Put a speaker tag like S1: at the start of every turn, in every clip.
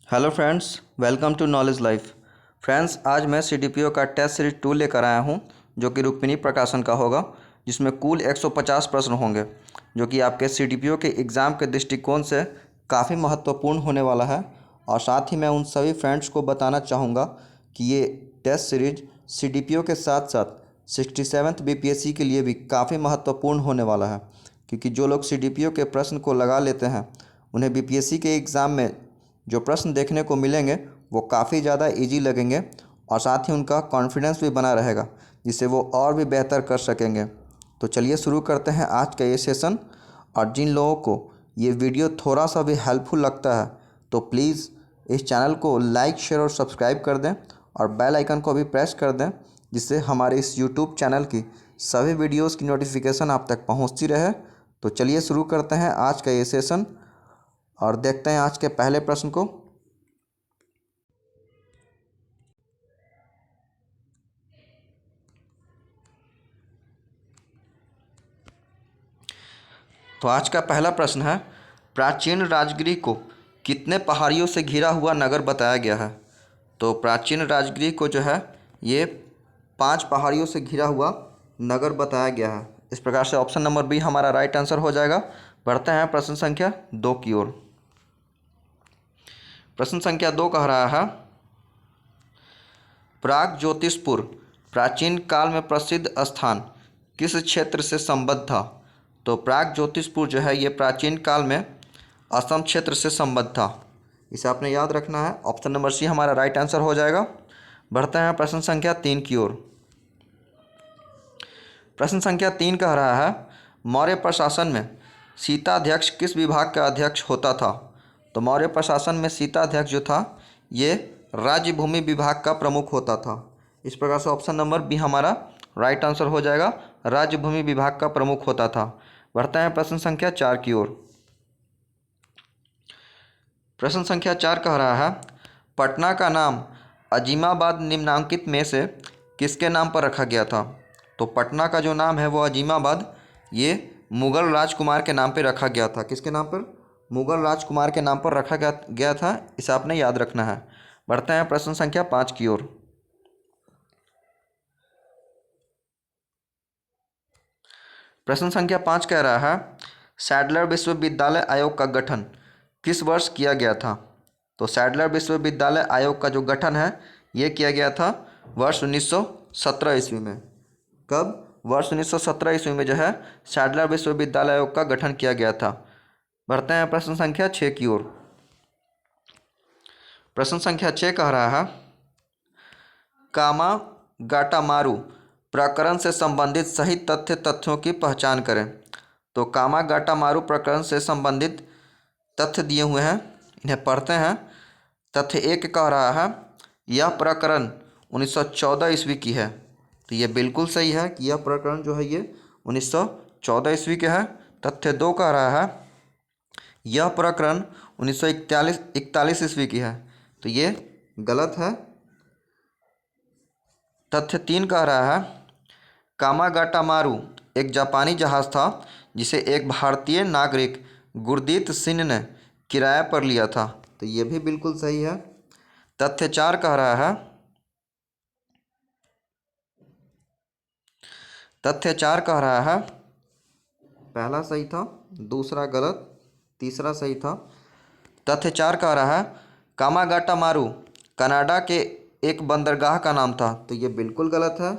S1: Hello friends, welcome to knowledge life. Friends, आज मैं CDPO का टेस्ट सीरीज 2 लेकर आया हूं, जो कि रुक्मिणी प्रकाशन का होगा, जिसमें कुल 150 प्रश्न होंगे, जो कि आपके सीडीपीओ के एग्ज़ाम के दृष्टिकोण से काफ़ी महत्वपूर्ण होने वाला है। और साथ ही मैं उन सभी फ्रेंड्स को बताना चाहूँगा कि ये टेस्ट सीरीज सीडीपीओ के साथ साथ 67th बीपीएससी के लिए भी काफ़ी महत्वपूर्ण होने वाला है, क्योंकि जो लोग सीडीपीओ के प्रश्न को लगा लेते हैं उन्हें बीपीएससी के एग्ज़ाम में जो प्रश्न देखने को मिलेंगे वो काफ़ी ज़्यादा इजी लगेंगे और साथ ही उनका कॉन्फिडेंस भी बना रहेगा, जिससे वो और भी बेहतर कर सकेंगे। तो चलिए शुरू करते हैं आज का ये सेशन। और जिन लोगों को ये वीडियो थोड़ा सा भी हेल्पफुल लगता है तो प्लीज़ इस चैनल को लाइक, शेयर और सब्सक्राइब कर दें और बेल आइकन को भी प्रेस कर दें, जिससे हमारे इस यूट्यूब चैनल की सभी वीडियोज़ की नोटिफिकेशन आप तक पहुँचती रहे। तो चलिए शुरू करते हैं आज का ये सेशन और देखते हैं आज के पहले प्रश्न को। तो आज का पहला प्रश्न है, प्राचीन राजगृह को कितने पहाड़ियों से घिरा हुआ नगर बताया गया है? तो प्राचीन राजगृह को जो है ये 5 पहाड़ियों से घिरा हुआ नगर बताया गया है। इस प्रकार से ऑप्शन नंबर बी हमारा राइट आंसर हो जाएगा। बढ़ते हैं प्रश्न संख्या 2 की ओर। प्रश्न संख्या 2 कह रहा है, प्राग ज्योतिषपुर प्राचीन काल में प्रसिद्ध स्थान किस क्षेत्र से संबद्ध था? तो प्राग ज्योतिषपुर जो है ये प्राचीन काल में असम क्षेत्र से संबद्ध था। इसे आपने याद रखना है। ऑप्शन नंबर सी हमारा राइट आंसर हो जाएगा। बढ़ते हैं प्रश्न संख्या 3 की ओर। प्रश्न संख्या 3 कह रहा है, मौर्य प्रशासन में सीताध्यक्ष किस विभाग का अध्यक्ष होता था? तो मौर्य प्रशासन में सीताध्यक्ष जो था ये राज्य भूमि विभाग का प्रमुख होता था। इस प्रकार से ऑप्शन नंबर बी हमारा राइट आंसर हो जाएगा, राज्य भूमि विभाग का प्रमुख होता था। बढ़ते हैं प्रश्न संख्या 4 की ओर। प्रश्न संख्या 4 कह रहा है, पटना का नाम अजीमाबाद निम्नांकित में से किसके नाम पर रखा गया था? तो पटना का जो नाम है वो अजीमाबाद ये मुग़ल राजकुमार के नाम पर रखा गया था। किसके नाम पर? मुग़ल राजकुमार के नाम पर रखा गया था। इसे आपने याद रखना है। बढ़ते हैं प्रश्न संख्या 5 की ओर। प्रश्न संख्या 5 कह रहा है, सैडलर विश्वविद्यालय आयोग का गठन किस वर्ष किया गया था? तो सैडलर विश्वविद्यालय आयोग का जो गठन है ये किया गया था वर्ष 1917 ईस्वी में। कब? वर्ष 1917 ईस्वी में जो है सैडलर विश्वविद्यालय आयोग का गठन किया गया था। बढ़ते हैं प्रश्न संख्या 6 की ओर। प्रश्न संख्या 6 कह रहा है, कामागाटामारू प्रकरण से संबंधित सही तथ्यों की पहचान करें। तो कामागाटामारू प्रकरण से संबंधित तथ्य दिए हुए हैं, इन्हें पढ़ते हैं। तथ्य 1 कह रहा है, यह प्रकरण 1914 ईस्वी की है। तो ये बिल्कुल सही है कि यह प्रकरण जो है ये 1914 ईस्वी के है। तथ्य 2 कह रहा है, यह प्रकरण 1941 ईस्वी की है। तो ये गलत है। तथ्य 3 कह रहा है, कामागाटामारू एक जापानी जहाज़ था जिसे एक भारतीय नागरिक गुरदीत सिंह ने किराए पर लिया था। तो ये भी बिल्कुल सही है। तथ्य 4 कह रहा है, तथ्य 4 कह रहा है, पहला सही था, दूसरा गलत, तीसरा सही था। तथ्य 4 कह रहा है, कामागाटामारू कनाडा के एक बंदरगाह का नाम था। तो ये बिल्कुल गलत है।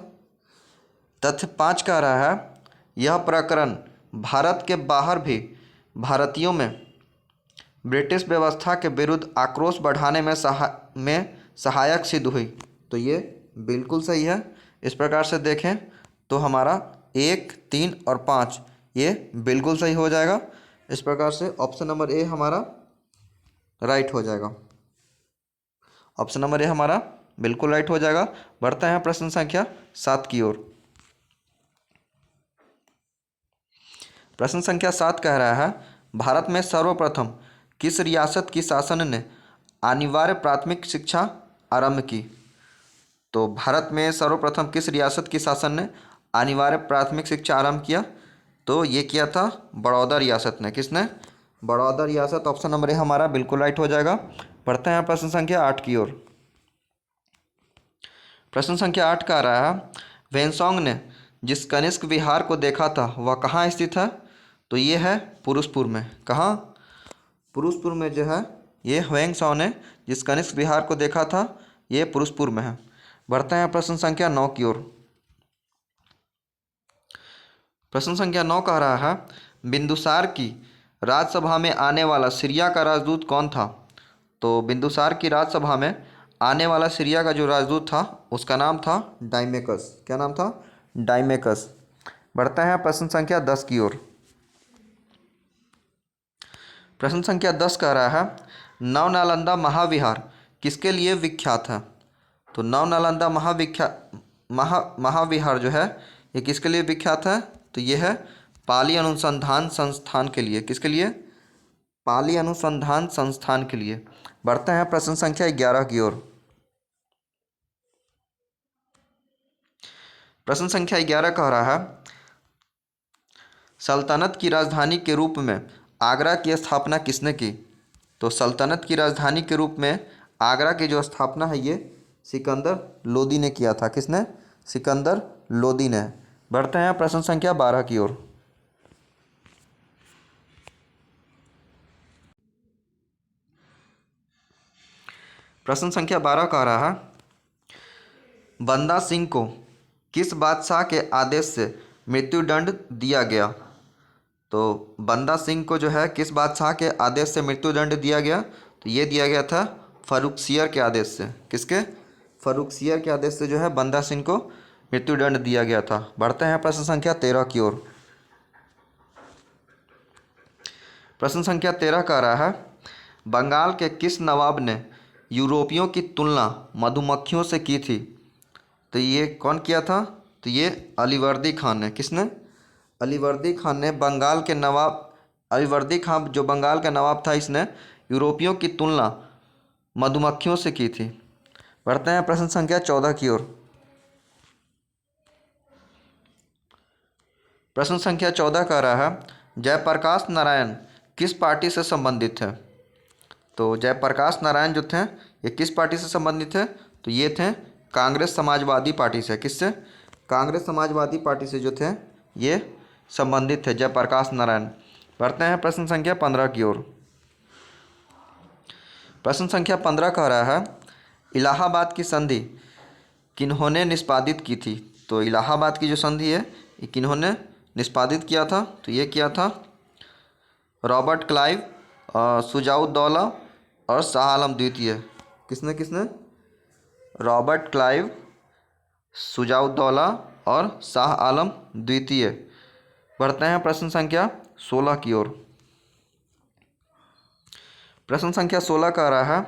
S1: तथ्य 5 कह रहा है, यह प्रकरण भारत के बाहर भी भारतीयों में ब्रिटिश व्यवस्था के विरुद्ध आक्रोश बढ़ाने में सहायक सिद्ध हुई। तो ये बिल्कुल सही है। इस प्रकार से देखें तो हमारा 1, 3 और 5 ये बिल्कुल सही हो जाएगा। इस प्रकार से ऑप्शन नंबर ए हमारा राइट हो जाएगा। ऑप्शन नंबर ए हमारा बिल्कुल राइट हो जाएगा। बढ़ते हैं प्रश्न संख्या 7 की ओर। प्रश्न संख्या 7 कह रहा है, भारत में सर्वप्रथम किस रियासत की शासन ने अनिवार्य प्राथमिक शिक्षा आरंभ की? तो भारत में सर्वप्रथम किस रियासत की शासन ने अनिवार्य प्राथमिक शिक्षा आरंभ किया? तो ये किया था बड़ौदा रियासत ने। किसने? बड़ौदा रियासत। ऑप्शन नंबर ए हमारा बिल्कुल राइट हो जाएगा। बढ़ते हैं प्रश्न संख्या 8 की ओर। प्रश्न संख्या 8 का आ रहा है, वेनसोंग ने जिस कनिष्क विहार को देखा था वह कहाँ स्थित है? तो ये है पुरुषपुर में। कहाँ? पुरुषपुर में जो है ये वेनसोंग ने जिस कनिष्क विहार को देखा था ये पुरुषपुर में है। बढ़ते हैं प्रश्न संख्या 9 की ओर। प्रश्न संख्या 9 कह रहा है, बिंदुसार की राजसभा में आने वाला सीरिया का राजदूत कौन था? तो बिंदुसार की राजसभा में आने वाला सीरिया का जो राजदूत था उसका नाम था डाइमेकस। क्या नाम था? डाइमेकस। बढ़ते हैं प्रश्न संख्या 10 की ओर। प्रश्न संख्या 10 कह रहा है, नवनालंदा महाविहार किसके लिए विख्यात है? तो नवनालंदा महाविहार जो है ये किसके लिए विख्यात है? तो ये है पाली अनुसंधान संस्थान के लिए। किसके लिए? पाली अनुसंधान संस्थान के लिए। बढ़ते हैं प्रश्न संख्या 11 की ओर। प्रश्न संख्या 11 कह रहा है, सल्तनत की राजधानी के रूप में आगरा की स्थापना किसने की? तो सल्तनत की राजधानी के रूप में आगरा की जो स्थापना है ये सिकंदर लोदी ने किया था। किसने? सिकंदर लोदी ने। बढ़ते हैं प्रश्न संख्या 12 की ओर। प्रश्न संख्या 12 कह रहा है, बंदा सिंह को किस बादशाह के आदेश से मृत्युदंड दिया गया? तो बंदा सिंह को जो है किस बादशाह के आदेश से मृत्युदंड दिया गया? तो ये दिया गया था फर्रुखसियर के आदेश से। किसके? फर्रुखसियर के आदेश से जो है बंदा सिंह को मृत्युदंड दिया गया था। बढ़ते हैं प्रश्न संख्या 13 की ओर। प्रश्न संख्या 13 कह रहा है, बंगाल के किस नवाब ने यूरोपियों की तुलना मधुमक्खियों से की थी? तो ये कौन किया था? तो ये अलीवर्दी खान ने। किसने? अलीवर्दी खान ने बंगाल के नवाब, अलीवर्दी खान जो बंगाल का नवाब था इसने यूरोपियों की तुलना मधुमक्खियों से की थी। बढ़ते हैं प्रश्न संख्या 14 की ओर। प्रश्न संख्या 14 कह रहा है, जयप्रकाश नारायण किस पार्टी से संबंधित है? तो जयप्रकाश नारायण जो थे ये किस पार्टी से संबंधित थे? तो ये थे कांग्रेस समाजवादी पार्टी से। किससे? कांग्रेस समाजवादी पार्टी से जो थे ये संबंधित थे जयप्रकाश नारायण। बढ़ते हैं प्रश्न संख्या 15 की ओर। प्रश्न संख्या 15 कह रहा है, इलाहाबाद की संधि किन्होंने निष्पादित की थी? तो इलाहाबाद की जो संधि है ये किन्होंने निष्पादित किया था? तो ये किया था रॉबर्ट क्लाइव, शुजाउद्दौला और शाह आलम द्वितीय। किसने किसने? रॉबर्ट क्लाइव, शुजाउद्दौला और शाह आलम द्वितीय। बढ़ते हैं प्रश्न संख्या 16 की ओर। प्रश्न संख्या 16 कह रहा है,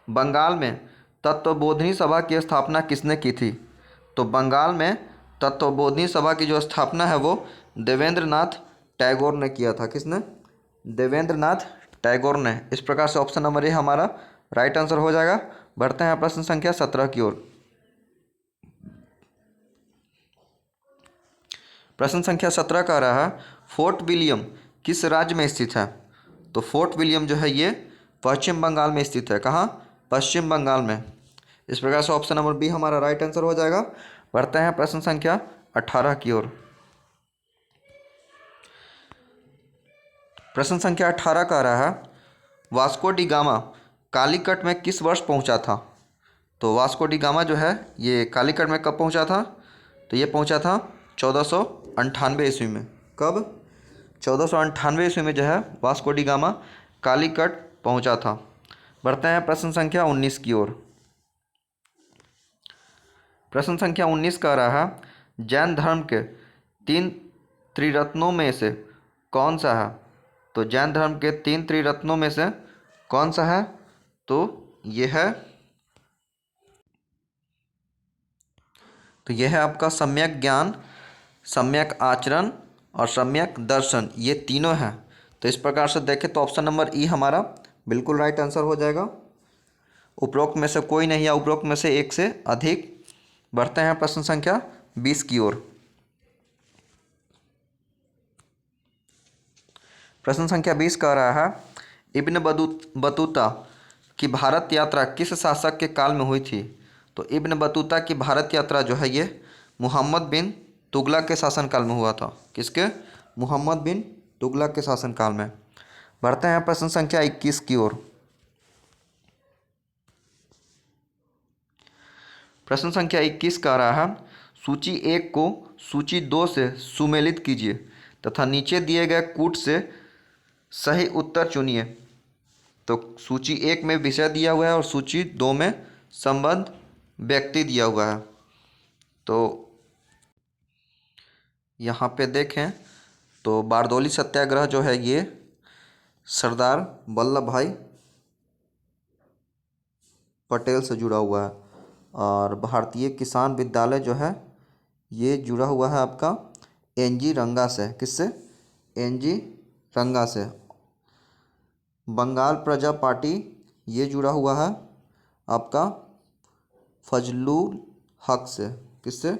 S1: बंगाल में तत्वबोधिनी सभा की स्थापना किसने की थी? तो बंगाल में तत्वबोधिनी सभा की जो स्थापना है वो देवेंद्रनाथ टैगोर ने किया था। किसने? देवेंद्रनाथ टैगोर ने। इस प्रकार से ऑप्शन नंबर ए हमारा राइट आंसर हो जाएगा। बढ़ते हैं प्रश्न संख्या 17 की ओर। प्रश्न संख्या 17 कह रहा है, फोर्ट विलियम किस राज्य में स्थित है? तो फोर्ट विलियम जो है ये पश्चिम बंगाल में स्थित है। कहाँ? पश्चिम बंगाल में। इस प्रकार से ऑप्शन नंबर बी हमारा राइट आंसर हो जाएगा। बढ़ते हैं प्रश्न संख्या 18 की ओर। प्रश्न संख्या 18 कह रहा है, वास्को डी गामा कालीकट में किस वर्ष पहुंचा था? तो वास्को डी गामा जो है ये कालीकट में कब पहुंचा था? तो ये पहुंचा था 1498 ईस्वी में। कब? 1498 ईस्वी में जो है वास्को डी गामा कालीकट पहुंचा था। बढ़ते हैं प्रश्न संख्या 19 की ओर। प्रश्न संख्या 19 कह रहा है, जैन धर्म के 3 त्रिरत्नों में से कौन सा है? तो जैन धर्म के 3 त्रिरत्नों में से कौन सा है? तो यह है आपका सम्यक ज्ञान, सम्यक आचरण और सम्यक दर्शन। ये तीनों हैं। तो इस प्रकार से देखें तो ऑप्शन नंबर ई हमारा बिल्कुल राइट आंसर हो जाएगा। उपरोक्त में से कोई नहीं या उपरोक्त में से एक से अधिक। बढ़ते हैं प्रश्न संख्या 20 की ओर। प्रश्न संख्या 20 कह रहा है, इब्न बतूता कि भारत यात्रा किस शासक के काल में हुई थी? तो इब्न बतूता की भारत यात्रा जो है ये मोहम्मद बिन तुगलक के शासनकाल में हुआ था। किसके? मोहम्मद बिन तुगलक के शासनकाल में। बढ़ते हैं प्रश्न संख्या 21 की ओर। प्रश्न संख्या 21 का रहा है, सूची 1 को सूची 2 से सुमेलित कीजिए तथा नीचे दिए गए कूट से सही उत्तर चुनिए। तो सूची 1 में विषय दिया हुआ है और सूची 2 में संबंध व्यक्ति दिया हुआ है। तो यहाँ पे देखें तो बारदौली सत्याग्रह जो है ये सरदार वल्लभ भाई पटेल से जुड़ा हुआ है और भारतीय किसान विद्यालय जो है ये जुड़ा हुआ है आपका एनजी रंगा से। किससे? एनजी रंगा से। बंगाल प्रजा पार्टी ये जुड़ा हुआ है आपका फजलुल हक से। किससे?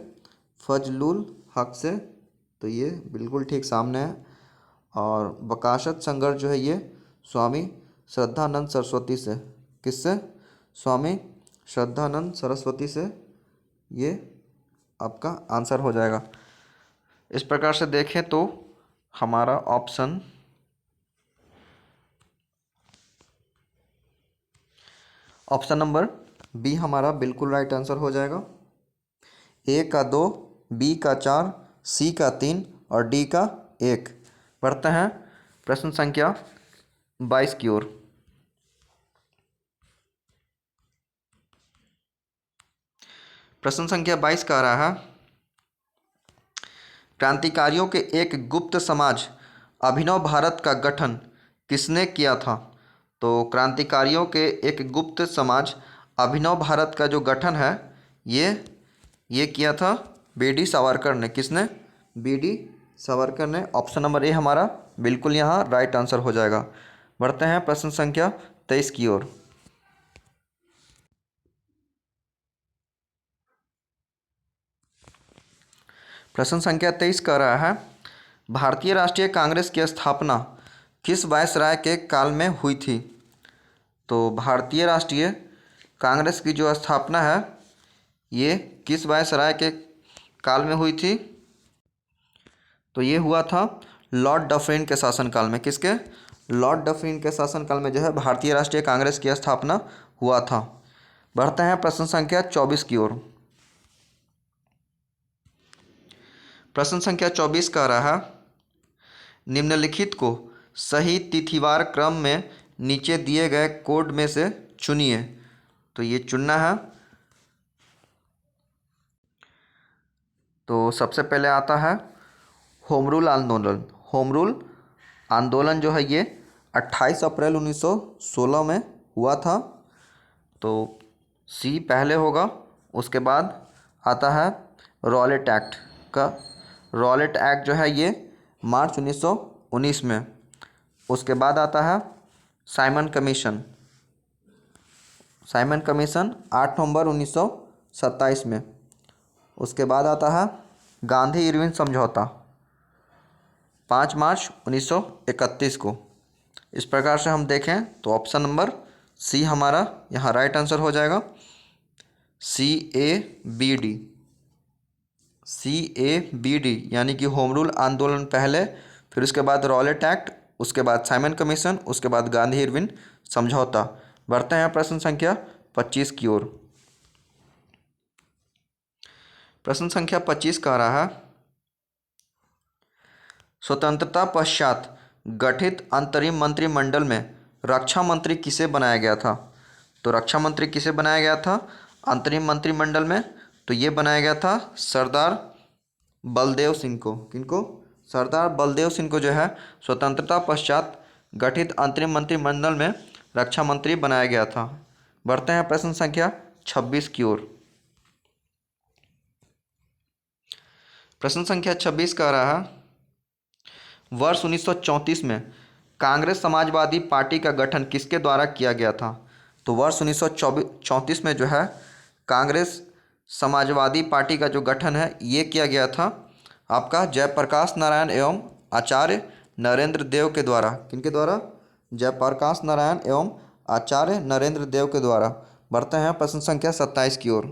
S1: फजलुल हक से। तो ये बिल्कुल ठीक सामने है। और बकासत संघर्ष जो है ये स्वामी श्रद्धानंद सरस्वती से। किससे? स्वामी श्रद्धानंद सरस्वती से। ये आपका आंसर हो जाएगा। इस प्रकार से देखें तो हमारा ऑप्शन नंबर बी हमारा बिल्कुल राइट आंसर हो जाएगा। ए का 2, बी का 4, सी का 3 और डी का 1। बढ़ते हैं प्रश्न संख्या 22 की ओर। प्रश्न संख्या 22 का रहा है, क्रांतिकारियों के एक गुप्त समाज अभिनव भारत का गठन किसने किया था? तो क्रांतिकारियों के एक गुप्त समाज अभिनव भारत का जो गठन है ये किया था बीडी सावरकर ने। किसने? बीडी सावरकर ने। ऑप्शन नंबर ए हमारा बिल्कुल यहाँ राइट आंसर हो जाएगा। बढ़ते हैं प्रश्न संख्या 23 की ओर। प्रश्न संख्या 23 कह रहा है, भारतीय राष्ट्रीय कांग्रेस की स्थापना किस वायसराय के काल में हुई थी? तो भारतीय राष्ट्रीय कांग्रेस की जो स्थापना है ये किस वायसराय के काल में हुई थी? तो ये हुआ था लॉर्ड डफरिन के शासनकाल में। किसके? लॉर्ड डफरिन के शासनकाल में जो है भारतीय राष्ट्रीय कांग्रेस की स्थापना हुआ था। बढ़ते हैं प्रश्न संख्या 24 की ओर। प्रश्न संख्या 24 कह रहा है, निम्नलिखित को सही तिथिवार क्रम में नीचे दिए गए कोड में से चुनिए। तो ये चुनना है। तो सबसे पहले आता है होम रूल आंदोलन। होम रूल आंदोलन जो है ये 28 अप्रैल 1916 में हुआ था। तो सी पहले होगा। उसके बाद आता है रॉलेट एक्ट का। रॉलेट एक्ट जो है ये मार्च 1919 में। उसके बाद आता है साइमन कमीशन। साइमन कमीशन 8 नवंबर 1927 में। उसके बाद आता है गांधी इरविन समझौता 5 मार्च 1931 को। इस प्रकार से हम देखें तो ऑप्शन नंबर सी हमारा यहाँ राइट आंसर हो जाएगा। CABD। CABD यानी कि होम रूल आंदोलन पहले, फिर उसके बाद रॉलेट एक्ट, उसके बाद साइमन कमीशन, उसके बाद गांधी इरविन समझौता। बढ़ते हैं प्रश्न संख्या 25 की ओर। प्रश्न संख्या 25 कह रहा है, स्वतंत्रता पश्चात गठित अंतरिम मंत्रिमंडल में रक्षा मंत्री किसे बनाया गया था? तो रक्षा मंत्री किसे बनाया गया था अंतरिम मंत्रिमंडल में? तो ये बनाया गया था सरदार बलदेव सिंह को। किनको? सरदार बलदेव सिंह को जो है स्वतंत्रता पश्चात गठित अंतरिम मंत्रिमंडल में रक्षा मंत्री बनाया गया था। बढ़ते हैं प्रश्न संख्या 26 की ओर। प्रश्न संख्या 26 कह रहा है, वर्ष 1934 में कांग्रेस समाजवादी पार्टी का गठन किसके द्वारा किया गया था? तो वर्ष 1934 में जो है कांग्रेस समाजवादी पार्टी का जो गठन है ये किया गया था आपका जयप्रकाश नारायण एवं आचार्य नरेंद्र देव के द्वारा। किनके द्वारा? जयप्रकाश नारायण एवं आचार्य नरेंद्र देव के द्वारा। बढ़ते हैं प्रश्न संख्या 27 की ओर।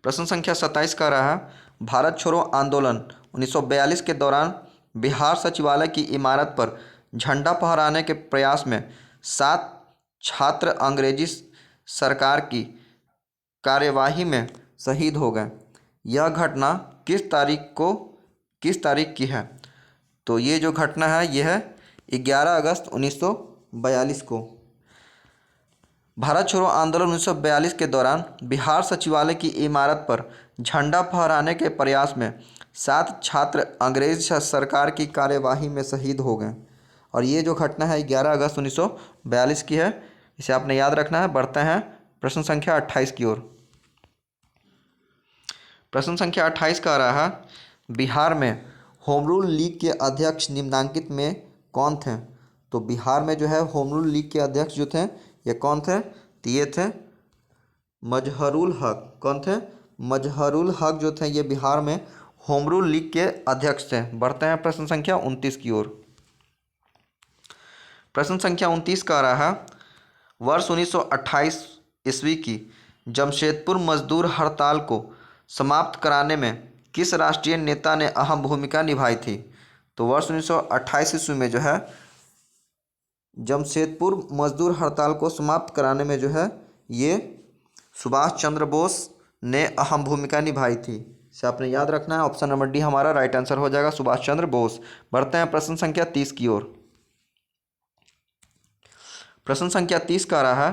S1: प्रश्न संख्या 27 का रहा है, भारत छोड़ो आंदोलन 1942 के दौरान बिहार सचिवालय की इमारत पर झंडा फहराने के प्रयास में 7 छात्र अंग्रेजी सरकार की कार्यवाही में शहीद हो गए। यह घटना किस तारीख की है? तो ये जो घटना है यह है 11 अगस्त 1942 को। भारत छोड़ो आंदोलन 1942 के दौरान बिहार सचिवालय की इमारत पर झंडा फहराने के प्रयास में 7 छात्र अंग्रेज सरकार की कार्यवाही में शहीद हो गए और ये जो घटना है 11 अगस्त 1942 की है। इसे आपने याद रखना है। बढ़ते हैं प्रश्न संख्या 28 की ओर। प्रश्न संख्या 28 का रहा है, बिहार में होम रूल लीग के अध्यक्ष निम्नलिखित में कौन थे? तो बिहार में जो है होम रूल लीग के अध्यक्ष जो थे ये कौन थे? तो ये थे मजहरुल हक। कौन थे? मजहरुल हक जो थे ये बिहार में होम रूल लीग के अध्यक्ष थे। बढ़ते हैं प्रश्न संख्या 29 की ओर। प्रश्न संख्या 29 का रहा, वर्ष 1928 ईस्वी की जमशेदपुर मजदूर हड़ताल को समाप्त कराने में किस राष्ट्रीय नेता ने अहम भूमिका निभाई थी? तो वर्ष 1928 ईस्वी में जो है जमशेदपुर मजदूर हड़ताल को समाप्त कराने में जो है ये सुभाष चंद्र बोस ने अहम भूमिका निभाई थी। इसे आपने याद रखना है। ऑप्शन नंबर डी हमारा राइट आंसर हो जाएगा, सुभाष चंद्र बोस। बढ़ते हैं प्रश्न संख्या 30 की ओर। प्रश्न संख्या 30 का रहा है,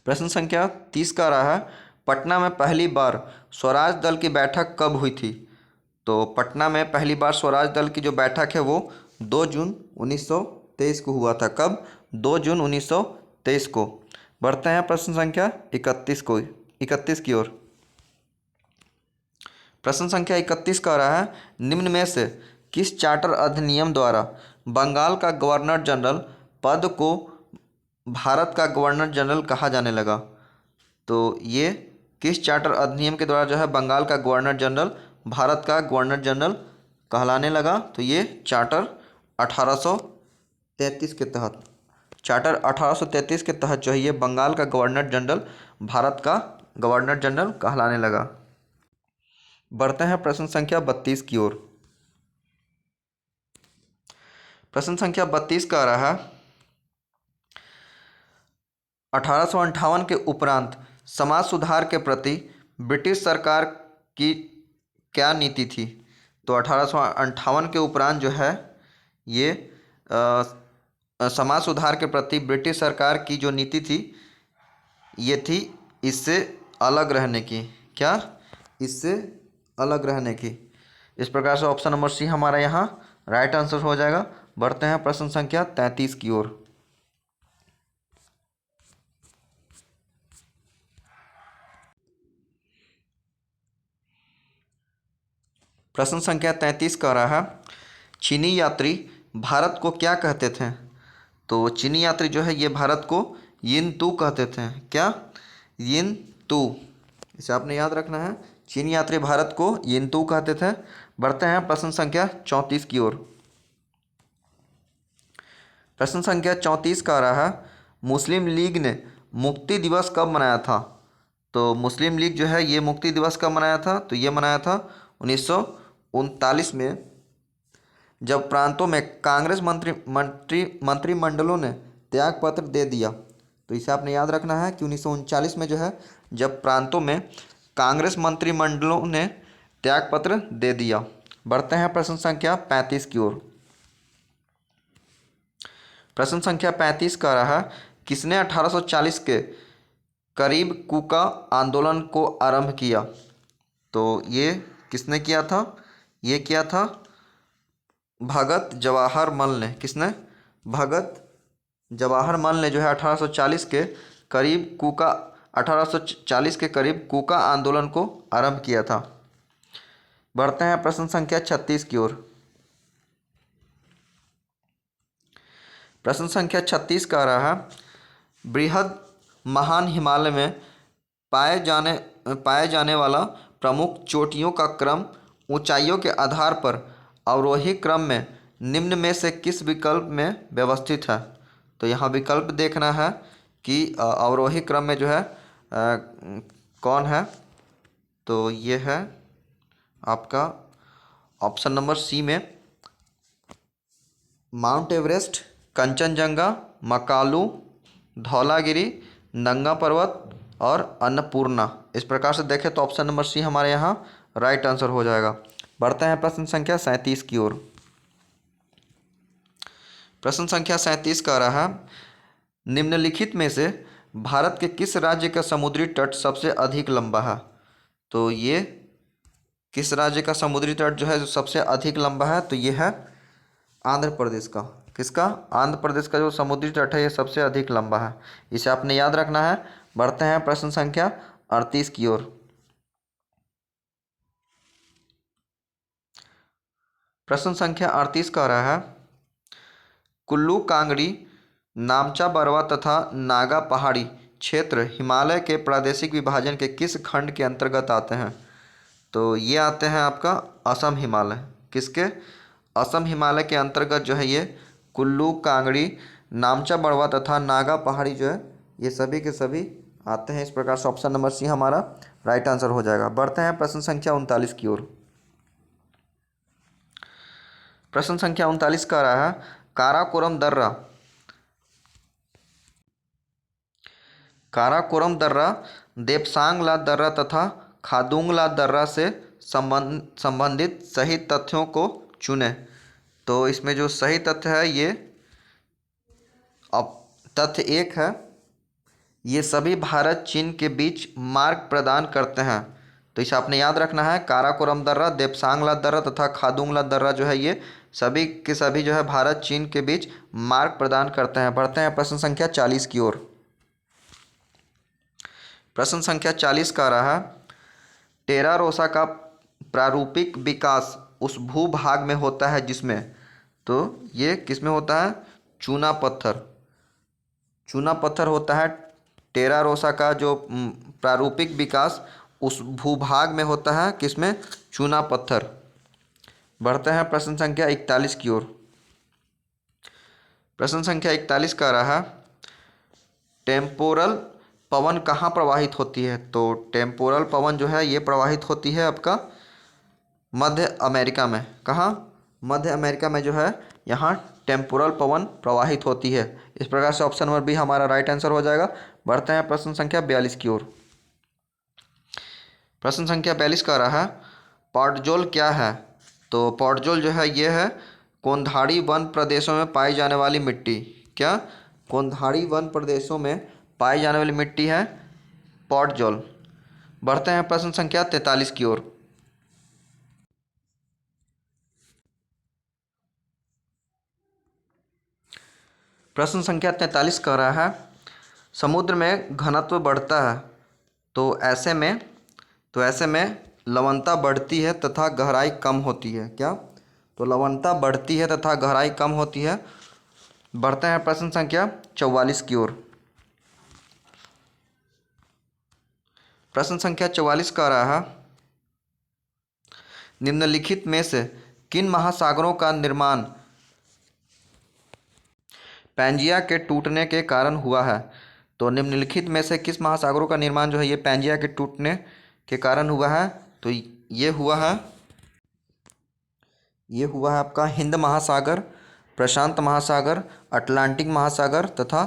S1: प्रश्न संख्या 30 का रहा है, पटना में पहली बार स्वराज दल की बैठक कब हुई थी? तो पटना में पहली बार स्वराज दल की जो बैठक है वो 2 जून 1923 को हुआ था। कब? 2 जून 1923 को। बढ़ते हैं प्रश्न संख्या 31 की ओर। प्रश्न संख्या 31 का रहा है, निम्न में से किस चार्टर अधिनियम द्वारा बंगाल का गवर्नर जनरल पद को भारत का गवर्नर जनरल कहा जाने लगा? तो ये किस चार्टर अधिनियम के द्वारा जो है बंगाल का गवर्नर जनरल भारत का गवर्नर जनरल कहलाने लगा? तो ये चार्टर 1833 के तहत, चार्टर 1833 के तहत जो है ये बंगाल का गवर्नर जनरल भारत का गवर्नर जनरल कहलाने लगा। बढ़ते हैं प्रश्न संख्या 32 की ओर। प्रश्न संख्या 32 का रहा, 1858 के उपरांत समाज सुधार के प्रति ब्रिटिश सरकार की क्या नीति थी? तो 1858 के उपरांत जो है ये समाज सुधार के प्रति ब्रिटिश सरकार की जो नीति थी ये थी इससे अलग रहने की। क्या? इससे अलग रहने की। इस प्रकार से ऑप्शन नंबर सी हमारा यहाँ राइट आंसर हो जाएगा। बढ़ते हैं प्रश्न संख्या 33 की ओर। प्रश्न संख्या 33 का रहा, चीनी यात्री भारत को क्या कहते थे? तो चीनी यात्री जो है ये भारत को यिन तू कहते थे। क्या? यिन तू। इसे आपने याद रखना है। चीनी यात्री भारत को यिन तू कहते थे। बढ़ते हैं प्रश्न संख्या 34 की ओर। प्रश्न संख्या 34 का रहा, मुस्लिम लीग ने मुक्ति दिवस कब मनाया था? तो मुस्लिम लीग जो है ये मुक्ति दिवस कब मनाया था? तो ये मनाया था 1939 में, जब प्रांतों में कांग्रेस मंत्रिमंडलों ने त्याग पत्र दे दिया। तो इसे आपने याद रखना है कि 1939 में जो है जब प्रांतों में कांग्रेस मंत्रिमंडलों ने त्याग पत्र दे दिया। बढ़ते हैं प्रश्न संख्या 35 की ओर। प्रश्न संख्या 35 का रहा, किसने 1840 के करीब कूका आंदोलन को आरंभ किया? तो ये किसने किया था? ये किया था भगत जवाहर मल ने। किसने? भगत जवाहर मल ने जो है 1840 के करीब कूका आंदोलन को आरंभ किया था। बढ़ते हैं प्रश्न संख्या 36 की ओर। प्रश्न संख्या 36 का रहा, बृहद महान हिमालय में पाए जाने वाला प्रमुख चोटियों का क्रम ऊंचाइयों के आधार पर अवरोही क्रम में निम्न में से किस विकल्प में व्यवस्थित है? तो यहाँ विकल्प देखना है कि अवरोही क्रम में जो है कौन है। तो ये है आपका ऑप्शन नंबर सी में माउंट एवरेस्ट, कंचनजंगा, मकालू, धौलागिरी, नंगा पर्वत और अन्नपूर्णा। इस प्रकार से देखें तो ऑप्शन नंबर सी हमारे यहाँ राइट आंसर हो जाएगा। बढ़ते हैं प्रश्न संख्या 37 की ओर। प्रश्न संख्या 37 कह रहा है, निम्नलिखित में से भारत के किस राज्य का समुद्री तट सबसे अधिक लंबा है? तो ये किस राज्य का समुद्री तट जो है जो सबसे अधिक लंबा है? तो ये है आंध्र प्रदेश का। किसका? आंध्र प्रदेश का जो समुद्री तट है ये सबसे अधिक लंबा है। इसे आपने याद रखना है। बढ़ते हैं प्रश्न संख्या 38 की ओर। प्रश्न संख्या 38 कह रहा है, कुल्लू कांगड़ी, नामचा बरवा तथा नागा पहाड़ी क्षेत्र हिमालय के प्रादेशिक विभाजन के किस खंड के अंतर्गत आते हैं? तो ये आते हैं आपका असम हिमालय। किसके? असम हिमालय के अंतर्गत जो है ये कुल्लू कांगड़ी, नामचा बरवा तथा नागा पहाड़ी जो है ये सभी के सभी आते हैं। इस प्रकार से ऑप्शन नंबर सी हमारा राइट आंसर हो जाएगा। बढ़ते हैं प्रश्न संख्या 39 की ओर। प्रश्न संख्या 39 कह रहा है, काराकोरम दर्रा, काराकोरम दर्रा, देपसांगला दर्रा तथा खादुंगला दर्रा से संबंधित सही तथ्यों को चुनें। तो इसमें जो सही तथ्य है ये अब तथ्य एक है, ये सभी भारत चीन के बीच मार्ग प्रदान करते हैं। तो इसे आपने याद रखना है। काराकोरम दर्रा, देपसांगला दर्रा तथा खादुंगला दर्रा जो है ये सभी के सभी जो है भारत चीन के बीच मार्ग प्रदान करते हैं। बढ़ते हैं प्रश्न संख्या 40 की ओर। प्रश्न संख्या 40 का रहा, टेरा रोसा का प्रारूपिक विकास उस भूभाग में होता है जिसमें, तो ये किस में होता है? चूना पत्थर। चूना पत्थर होता है। टेरा रोसा का जो प्रारूपिक विकास उस भूभाग में होता है किसमें? चूना पत्थर। बढ़ते हैं प्रश्न संख्या 41 की ओर। प्रश्न संख्या 41 का रहा, टेम्पोरल पवन कहाँ प्रवाहित होती है? तो टेम्पोरल पवन जो है ये प्रवाहित होती है आपका मध्य अमेरिका में। कहाँ? मध्य अमेरिका में जो है यहाँ टेम्पोरल पवन प्रवाहित होती है। इस प्रकार से ऑप्शन नंबर बी हमारा राइट आंसर हो जाएगा। बढ़ते हैं प्रश्न संख्या 42 की ओर। प्रश्न संख्या 42 का रहा है, पॉटजोल क्या है? तो पॉटजोल जो है ये है कोंधाड़ी वन प्रदेशों में पाई जाने वाली मिट्टी। क्या? कोंधाड़ी वन प्रदेशों में पाई जाने वाली मिट्टी है पॉटजोल। बढ़ते हैं प्रश्न संख्या 43 की ओर। प्रश्न संख्या 43 कह रहा है, समुद्र में घनत्व बढ़ता है तो ऐसे में लवणता बढ़ती है तथा गहराई कम होती है। क्या? तो लवणता बढ़ती है तथा गहराई कम होती है। बढ़ते हैं प्रश्न संख्या 44 की ओर। प्रश्न संख्या 44 कह रहा है, निम्नलिखित में से किन महासागरों का निर्माण पैंजिया के टूटने के कारण हुआ है? तो निम्नलिखित में से किस महासागरों का निर्माण जो है ये पैंजिया के टूटने के कारण हुआ है? तो ये हुआ है आपका हिंद महासागर, प्रशांत महासागर, अटलांटिक महासागर तथा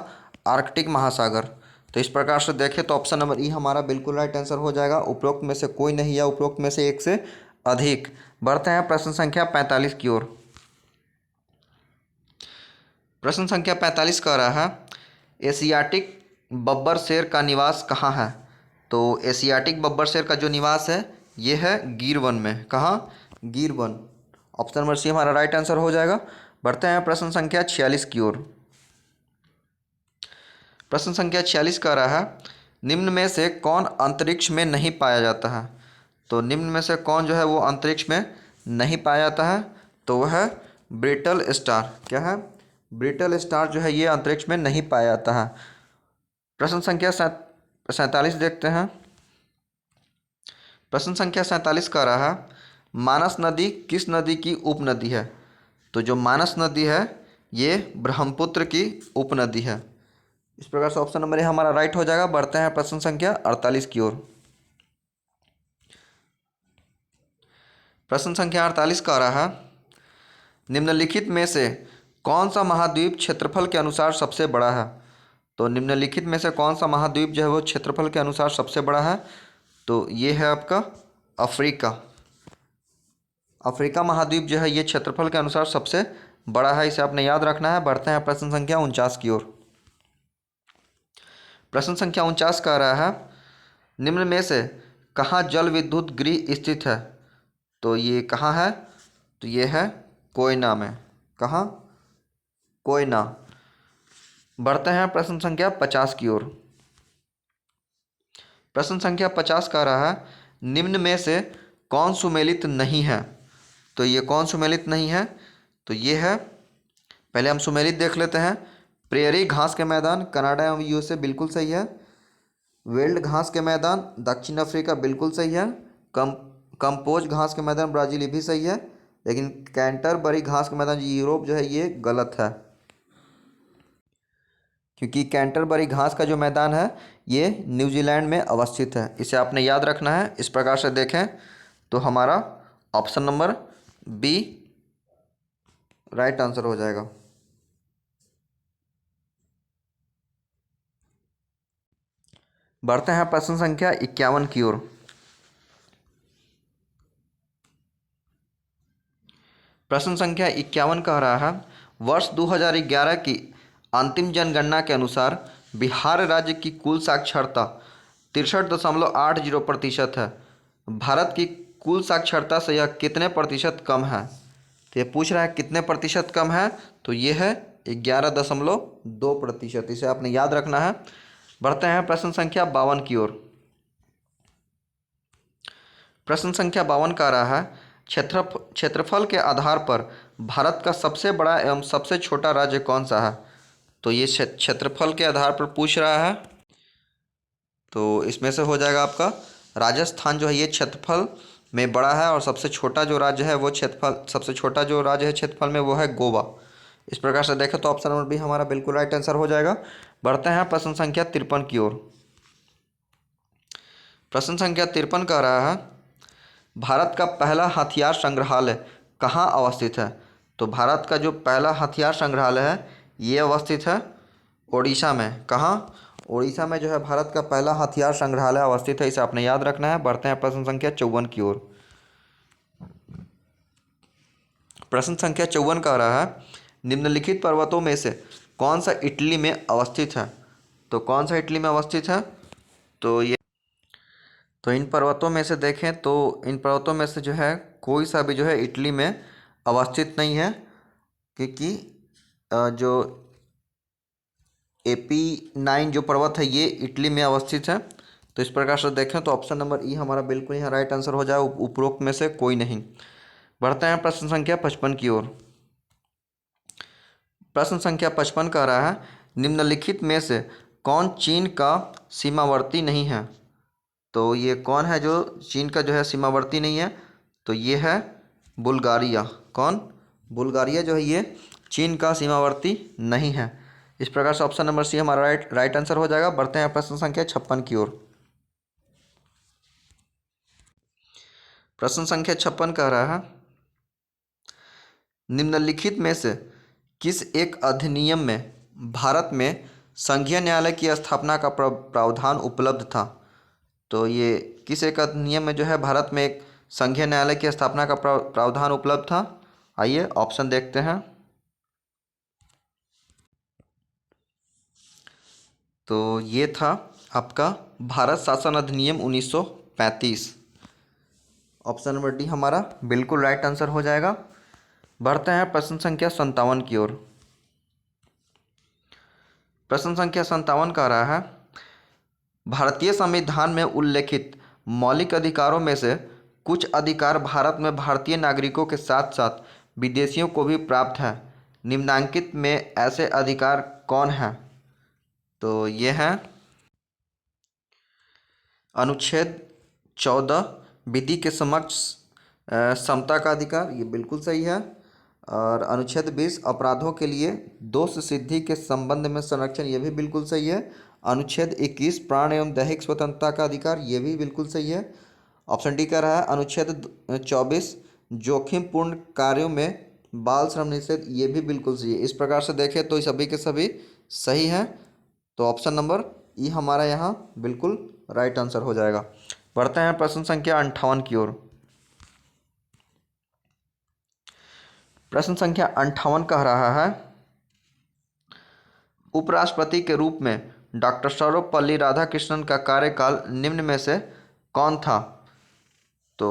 S1: आर्कटिक महासागर। तो इस प्रकार से देखें तो ऑप्शन नंबर ई हमारा बिल्कुल राइट आंसर हो जाएगा। उपरोक्त में से कोई नहीं या उपरोक्त में से एक से अधिक। बढ़ते हैं प्रश्न संख्या 45 की ओर। प्रश्न संख्या 45 कह रहा है, एशियाटिक बब्बर शेर का निवास कहाँ है? तो एशियाटिक बब्बर शेर का जो निवास है ये है गिर वन में। कहाँ? गिर वन। ऑप्शन नंबर सी हमारा राइट आंसर हो जाएगा। बढ़ते हैं प्रश्न संख्या 46 की ओर। प्रश्न संख्या 46 कह रहा है, निम्न में से कौन अंतरिक्ष में नहीं पाया जाता है? तो निम्न में से कौन जो है वो अंतरिक्ष में नहीं पाया जाता है? तो वह है ब्रिटल स्टार। क्या है? ब्रिटल स्टार जो है ये अंतरिक्ष में नहीं पाया जाता है। प्रश्न संख्या 47 देखते हैं। प्रश्न संख्या 47 कह रहा है, मानस नदी किस नदी की उपनदी है? तो जो मानस नदी है ये ब्रह्मपुत्र की उपनदी है। इस प्रकार से ऑप्शन नंबर ए हमारा राइट हो जाएगा। बढ़ते हैं प्रश्न संख्या 48 की ओर। प्रश्न संख्या 48 का रहा है, निम्नलिखित में से कौन सा महाद्वीप क्षेत्रफल के अनुसार सबसे बड़ा है। तो निम्नलिखित में से कौन सा महाद्वीप जो है वो क्षेत्रफल के अनुसार सबसे बड़ा है। तो ये है आपका अफ्रीका। अफ्रीका महाद्वीप जो है ये क्षेत्रफल के अनुसार सबसे बड़ा है, इसे आपने याद रखना है। बढ़ते हैं प्रश्न संख्या 49 की ओर। प्रश्न संख्या 49 का रहा है, निम्न में से कहाँ जल विद्युत गृह स्थित है। तो ये कहाँ है, तो ये है कोयना में। कहाँ, कोयना। बढ़ते हैं प्रश्न संख्या 50 की ओर। प्रश्न संख्या 50 का रहा है, निम्न में से कौन सुमेलित नहीं है। तो ये कौन सुमेलित नहीं है, तो ये है, पहले हम सुमेलित देख लेते हैं। प्रेयरी घास के मैदान कनाडा एवं यूएसए बिल्कुल सही है। वेल्ड घास के मैदान दक्षिण अफ्रीका बिल्कुल सही है। कंपोज घास के मैदान ब्राज़ील ये भी सही है। लेकिन कैंटरबरी घास के मैदान यूरोप जो है ये गलत है, क्योंकि कैंटरबरी घास का जो मैदान है ये न्यूजीलैंड में अवस्थित है। इसे आपने याद रखना है। इस प्रकार से देखें तो हमारा option number B right answer हो जाएगा। बढ़ते हैं प्रश्न संख्या 51 की ओर। प्रश्न संख्या 51 कह रहा है, वर्ष 2011 की अंतिम जनगणना के अनुसार बिहार राज्य की कुल साक्षरता 63.80% है। भारत की कुल साक्षरता से यह कितने प्रतिशत कम है। तो ये पूछ रहा है कितने प्रतिशत कम है, तो ये है 11.2%। इसे आपने याद रखना है। बढ़ते हैं प्रश्न संख्या 52 की ओर। प्रश्न संख्या 52 का रहा है, क्षेत्रफल के आधार पर भारत का सबसे बड़ा एवं सबसे छोटा राज्य कौन सा है। तो ये क्षेत्रफल के आधार पर पूछ रहा है, तो इसमें से हो जाएगा आपका राजस्थान जो है ये क्षेत्रफल में बड़ा है, और सबसे छोटा जो राज्य है वो सबसे छोटा जो राज्य है क्षेत्रफल में वो है गोवा। इस प्रकार से देखें तो ऑप्शन नंबर बी हमारा बिल्कुल राइट आंसर हो जाएगा। बढ़ते हैं प्रश्न संख्या 53 की ओर। प्रश्न संख्या 53 कह रहा है, भारत का पहला हथियार संग्रहालय कहाँ अवस्थित है। तो भारत का जो पहला हथियार संग्रहालय है ये अवस्थित है ओडिशा में। कहाँ, ओडिशा में जो है भारत का पहला हथियार संग्रहालय अवस्थित है। इसे आपने याद रखना है। बढ़ते हैं प्रश्न संख्या 54 की ओर। प्रश्न संख्या 54 कह रहा है, निम्नलिखित पर्वतों में से कौन सा इटली में अवस्थित है। तो कौन सा इटली में अवस्थित है, तो इन पर्वतों में से देखें तो इन पर्वतों में से जो है कोई सा भी जो है इटली में अवस्थित नहीं है, क्योंकि जो AP9 जो पर्वत है ये इटली में अवस्थित है। तो इस प्रकार से देखें तो ऑप्शन नंबर ई हमारा बिल्कुल यहाँ राइट आंसर हो जाए, उपरोक्त में से कोई नहीं। बढ़ते हैं प्रश्न संख्या 55 की ओर। प्रश्न संख्या 55 कह रहा है, निम्नलिखित में से कौन चीन का सीमावर्ती नहीं है। तो ये कौन है जो चीन का जो है सीमावर्ती नहीं है, तो ये है बुल्गारिया। कौन, बुल्गारिया जो है ये चीन का सीमावर्ती नहीं है। इस प्रकार से ऑप्शन नंबर सी हमारा राइट आंसर हो जाएगा। बढ़ते हैं प्रश्न संख्या 56 की ओर। प्रश्न संख्या 56 कह रहा है, निम्नलिखित में से किस एक अधिनियम में भारत में संघीय न्यायालय की स्थापना का प्रावधान उपलब्ध था। तो ये किस एक अधिनियम में जो है भारत में एक संघीय न्यायालय की स्थापना का प्रावधान उपलब्ध था। आइए ऑप्शन देखते हैं। तो ये था आपका भारत शासन अधिनियम 1935। ऑप्शन नंबर डी हमारा बिल्कुल राइट आंसर हो जाएगा। बढ़ते हैं प्रश्न संख्या 57 की ओर। प्रश्न संख्या 57 कह रहा है, भारतीय संविधान में उल्लेखित मौलिक अधिकारों में से कुछ अधिकार भारत में भारतीय नागरिकों के साथ साथ विदेशियों को भी प्राप्त है। निम्नांकित में ऐसे अधिकार कौन हैं। तो ये हैं अनुच्छेद 14 विधि के समक्ष समता का अधिकार, ये बिल्कुल सही है। और अनुच्छेद 20 अपराधों के लिए दोष सिद्धि के संबंध में संरक्षण, ये भी बिल्कुल सही है। अनुच्छेद 21 प्राण एवं दैहिक स्वतंत्रता का अधिकार, ये भी बिल्कुल सही है। ऑप्शन डी कह रहा है अनुच्छेद 24 जोखिमपूर्ण कार्यों में बाल श्रम निषेध, ये भी बिल्कुल सही है। इस प्रकार से देखें तो सभी के सभी सही हैं। तो ऑप्शन नंबर ई हमारा यहाँ बिल्कुल राइट आंसर हो जाएगा। बढ़ते हैं प्रश्न संख्या 58 की ओर। प्रश्न संख्या 58 कह रहा है उपराष्ट्रपति के रूप में डॉक्टर सर्वपल्ली राधाकृष्णन का कार्यकाल निम्न में से कौन था। तो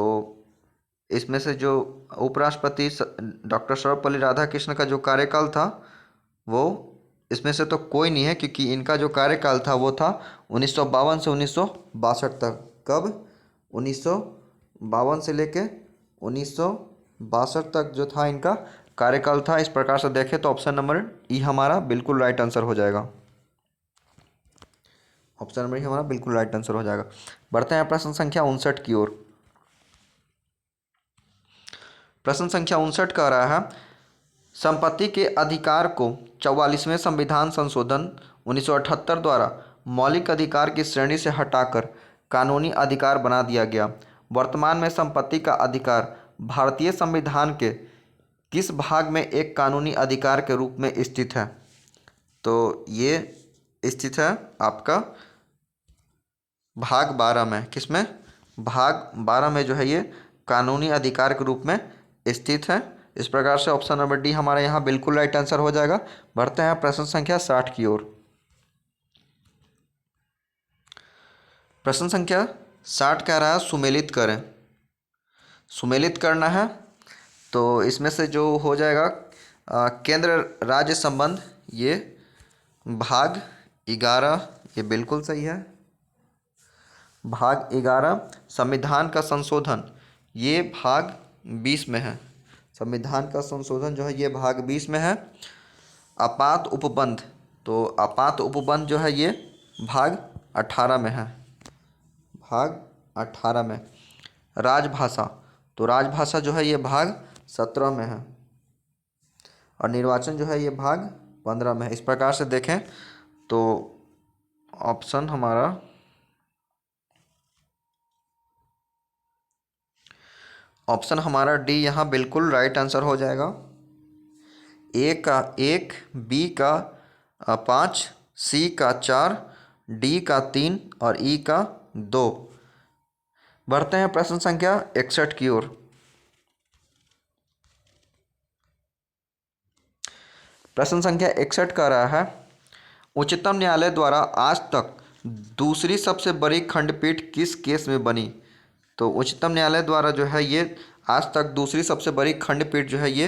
S1: इसमें से जो उपराष्ट्रपति डॉक्टर सर्वपल्ली राधाकृष्णन का जो कार्यकाल था वो इसमें से तो कोई नहीं है, क्योंकि इनका जो कार्यकाल था वो था 1952 से 1962 तक। कब? 1952 से लेके 1962 तक जो था इनका कार्यकाल था। इस प्रकार से देखें तो ऑप्शन नंबर ई हमारा बिल्कुल राइट आंसर हो जाएगा। ऑप्शन नंबर ई हमारा बिल्कुल राइट आंसर हो जाएगा। बढ़ते हैं प्रश्न संख्या 59 की ओर। प्रश्न संख्या 59 कह रहा है संपत्ति के अधिकार को 44वें संविधान संशोधन 1978 द्वारा मौलिक अधिकार की श्रेणी से हटाकर कानूनी अधिकार बना दिया गया। वर्तमान में संपत्ति का अधिकार भारतीय संविधान के किस भाग में एक कानूनी अधिकार के रूप में स्थित है। तो ये स्थित है आपका भाग 12 में। किसमें? भाग 12 में जो है ये कानूनी अधिकार के रूप में स्थित है। इस प्रकार से ऑप्शन नंबर डी हमारे यहाँ बिल्कुल राइट आंसर हो जाएगा। बढ़ते हैं प्रश्न संख्या 60 की ओर। प्रश्न संख्या 60 कह रहा है सुमेलित करें। सुमेलित करना है तो इसमें से जो हो जाएगा केंद्र राज्य संबंध, ये भाग 11, ये बिल्कुल सही है। भाग 11 संविधान का संशोधन, ये भाग 20 में है। संविधान का संशोधन जो है ये भाग 20 में है। आपात उपबंध, तो आपात उपबंध जो है ये भाग 18 में है। भाग 18 में। राजभाषा, तो राजभाषा जो है ये भाग 17 में है। और निर्वाचन जो है ये भाग 15 में है। इस प्रकार से देखें तो ऑप्शन हमारा डी यहाँ बिल्कुल राइट आंसर हो जाएगा। ए का 1, बी का 5, सी का 4, डी का 3 और ई का 2। बढ़ते हैं प्रश्न संख्या 61 की ओर। प्रश्न संख्या 61 का रहा है उच्चतम न्यायालय द्वारा आज तक दूसरी सबसे बड़ी खंडपीठ किस केस में बनी। तो उच्चतम न्यायालय द्वारा जो है ये आज तक दूसरी सबसे बड़ी खंडपीठ जो है ये